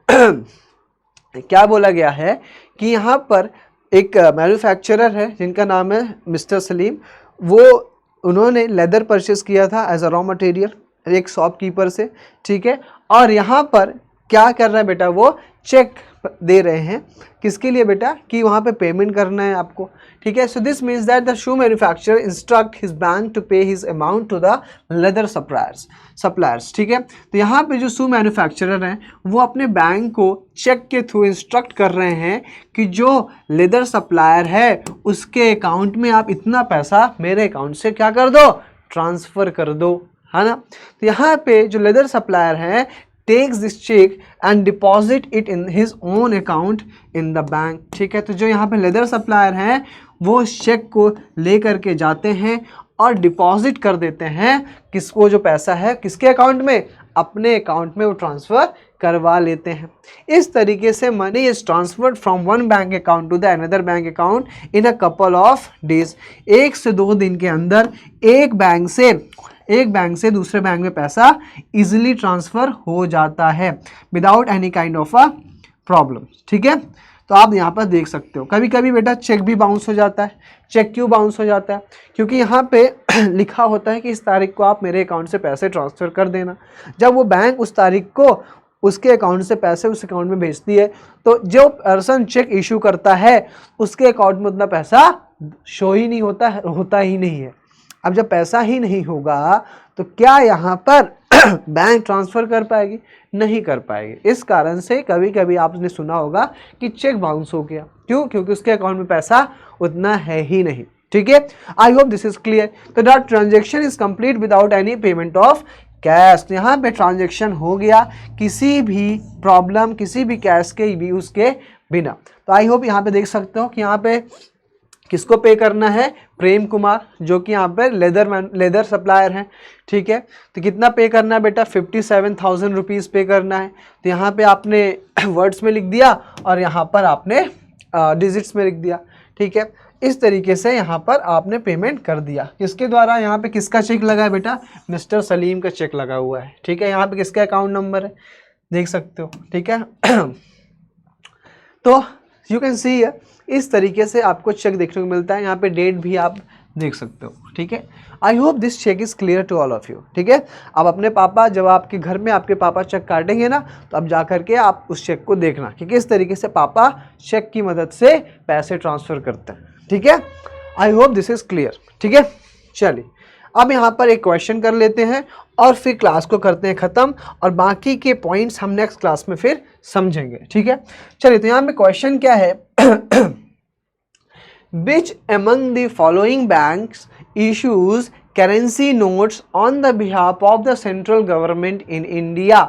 क्या बोला गया है कि यहाँ पर एक मैन्युफैक्चरर है जिनका नाम है मिस्टर सलीम, वो उन्होंने लेदर परचेस किया था एज अ रॉ मटेरियल एक शॉपकीपर से, ठीक है। और यहाँ पर क्या कर रहा है बेटा, वो चेक दे रहे हैं, किसके लिए बेटा, कि वहाँ पे पेमेंट करना है आपको, ठीक है। So this means that the shoe manufacturer instruct his bank to pay his amount to the leather suppliers, ठीक है। तो यहाँ पे जो शू मैन्युफैक्चरर हैं वो अपने बैंक को चेक के थ्रू इंस्ट्रक्ट कर रहे हैं कि जो लेदर सप्लायर है उसके अकाउंट में आप इतना पैसा मेरे अकाउंट से क्या कर दो, ट्रांसफ़र कर दो, है ना। तो यहाँ पे जो लेदर सप्लायर हैं takes this check and deposit it in his own account in the bank, ठीक है। तो जो यहाँ पे लेदर सप्लायर हैं वो उस चेक को ले करके जाते हैं और डिपॉजिट कर देते हैं, किसको, जो पैसा है किसके अकाउंट में, अपने अकाउंट में वो ट्रांसफ़र करवा लेते हैं। इस तरीके से money is transferred from one bank account to the another bank account in a couple of days. 1 से 2 दिन के अंदर एक बैंक से दूसरे बैंक में पैसा इजीली ट्रांसफ़र हो जाता है without any kind of a problem, ठीक है। तो आप यहाँ पर देख सकते हो, कभी कभी बेटा चेक भी बाउंस हो जाता है। चेक क्यों बाउंस हो जाता है, क्योंकि यहाँ पे लिखा होता है कि इस तारीख को आप मेरे अकाउंट से पैसे ट्रांसफ़र कर देना। जब वो बैंक उस तारीख को उसके अकाउंट से पैसे उस अकाउंट में भेजती है, तो जो पर्सन चेक इशू करता है उसके अकाउंट में उतना पैसा शो ही नहीं होता ही नहीं है। अब जब पैसा ही नहीं होगा तो क्या यहाँ पर बैंक ट्रांसफ़र कर पाएगी, नहीं कर पाएगी। इस कारण से कभी कभी आपने सुना होगा कि चेक बाउंस हो गया, क्यों, क्योंकि उसके अकाउंट में पैसा उतना है ही नहीं, ठीक है। I hope this is clear. तो the transaction is complete without any payment of cash. यहाँ पे ट्रांजेक्शन हो गया किसी भी प्रॉब्लम, किसी भी कैश के यूज़ के बिना। तो आई होप यहाँ पे देख सकते हो कि यहाँ पे किसको पे करना है, प्रेम कुमार, जो कि यहाँ पे लेदर सप्लायर हैं, ठीक है। तो कितना पे करना है बेटा, 57,000 रुपीज़ पे करना है। तो यहाँ पे आपने वर्ड्स में लिख दिया और यहाँ पर आपने डिजिट्स में लिख दिया, ठीक है। इस तरीके से यहाँ पर आपने पेमेंट कर दिया। किसके द्वारा, यहाँ पे किसका चेक लगा है बेटा, मिस्टर सलीम का चेक लगा हुआ है, ठीक है। यहाँ पे किसका अकाउंट नंबर है देख सकते हो, ठीक है। तो यू कैन सी इस तरीके से आपको चेक देखने को मिलता है। यहाँ पे डेट भी आप देख सकते हो, ठीक है। I hope this cheque is clear to all of you, ठीक है। अब अपने पापा, जब आपके घर में आपके पापा चेक काटेंगे ना, तो अब जा करके आप उस चेक को देखना कि किस तरीके से पापा चेक की मदद से पैसे ट्रांसफ़र करते हैं, ठीक है। I hope this is clear, ठीक है। चलिए, अब यहाँ पर एक क्वेश्चन कर लेते हैं और फिर क्लास को करते हैं ख़त्म, और बाकी के पॉइंट्स हम नेक्स्ट क्लास में फिर समझेंगे, ठीक है। चलिए, तो यहाँ पे क्वेश्चन क्या है, Which among the following banks issues currency notes on the behalf of the central government in India.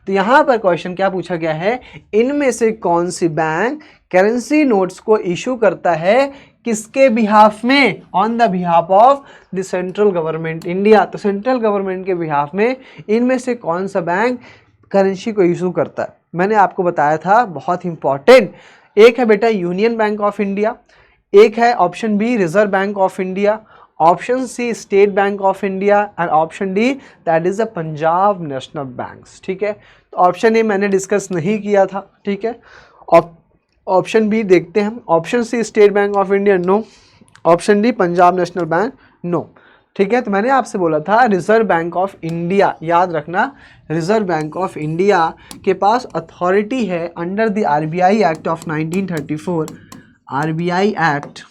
तो यहाँ पर क्वेश्चन क्या पूछा गया है, इनमें से कौन सी बैंक करेंसी नोट्स को इशू करता है, किसके बिहाफ में, on the behalf of the central government India. तो सेंट्रल गवर्नमेंट के बिहाफ में इनमें से कौन सा बैंक करेंसी को इशू करता है। मैंने आपको बताया था, बहुत इंपॉर्टेंट, एक है बेटा यूनियन बैंक ऑफ इंडिया, एक है option B Reserve Bank of India, option C State Bank of India and option D that is the Punjab National Banks, ठीक है। तो ऑप्शन ए मैंने डिस्कस नहीं किया था, ठीक है। ऑप्शन बी देखते हैं, option C State Bank of India no, option D Punjab National Bank no. ठीक है, तो मैंने आपसे बोला था रिजर्व बैंक ऑफ इंडिया, याद रखना रिजर्व बैंक ऑफ इंडिया के पास अथॉरिटी है under the RBI act of 1934, RBI act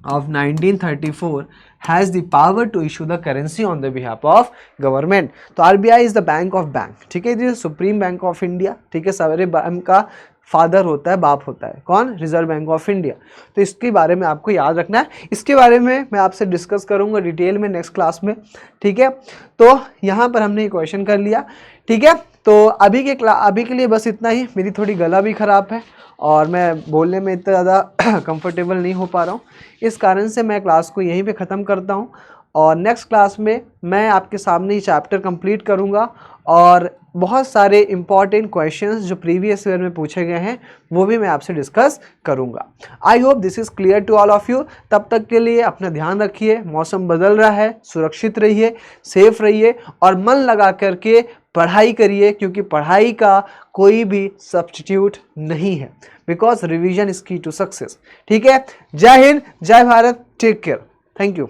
of 1934 has the power to issue the currency on the behalf of government। तो RBI is the bank of bank, ठीक है जी, supreme bank of India, ठीक है, सारे bank का father होता है, बाप होता है, कौन? Reserve Bank of India. तो इसके बारे में आपको याद रखना है, इसके बारे में मैं आपसे डिस्कस करूंगा डिटेल में नेक्स्ट क्लास में। ठीक है, तो यहाँ पर हमने ये क्वेश्चन कर लिया। ठीक है, तो अभी के लिए बस इतना ही। मेरी थोड़ी गला भी ख़राब है और मैं बोलने में इतना ज़्यादा कंफर्टेबल नहीं हो पा रहा हूँ, इस कारण से मैं क्लास को यहीं पे ख़त्म करता हूँ और नेक्स्ट क्लास में मैं आपके सामने ही चैप्टर कंप्लीट करूँगा और बहुत सारे इंपॉर्टेंट क्वेश्चंस जो प्रीवियस ईयर में पूछे गए हैं वो भी मैं आपसे डिस्कस करूँगा। I hope this is clear to all of you. तब तक के लिए अपना ध्यान रखिए, मौसम बदल रहा है, सुरक्षित रहिए, सेफ रहिए और मन लगा करके पढ़ाई करिए, क्योंकि पढ़ाई का कोई भी सब्स्टिट्यूट नहीं है, because revision is key to success. ठीक है, जय हिंद, जय Bharat, take care, thank you.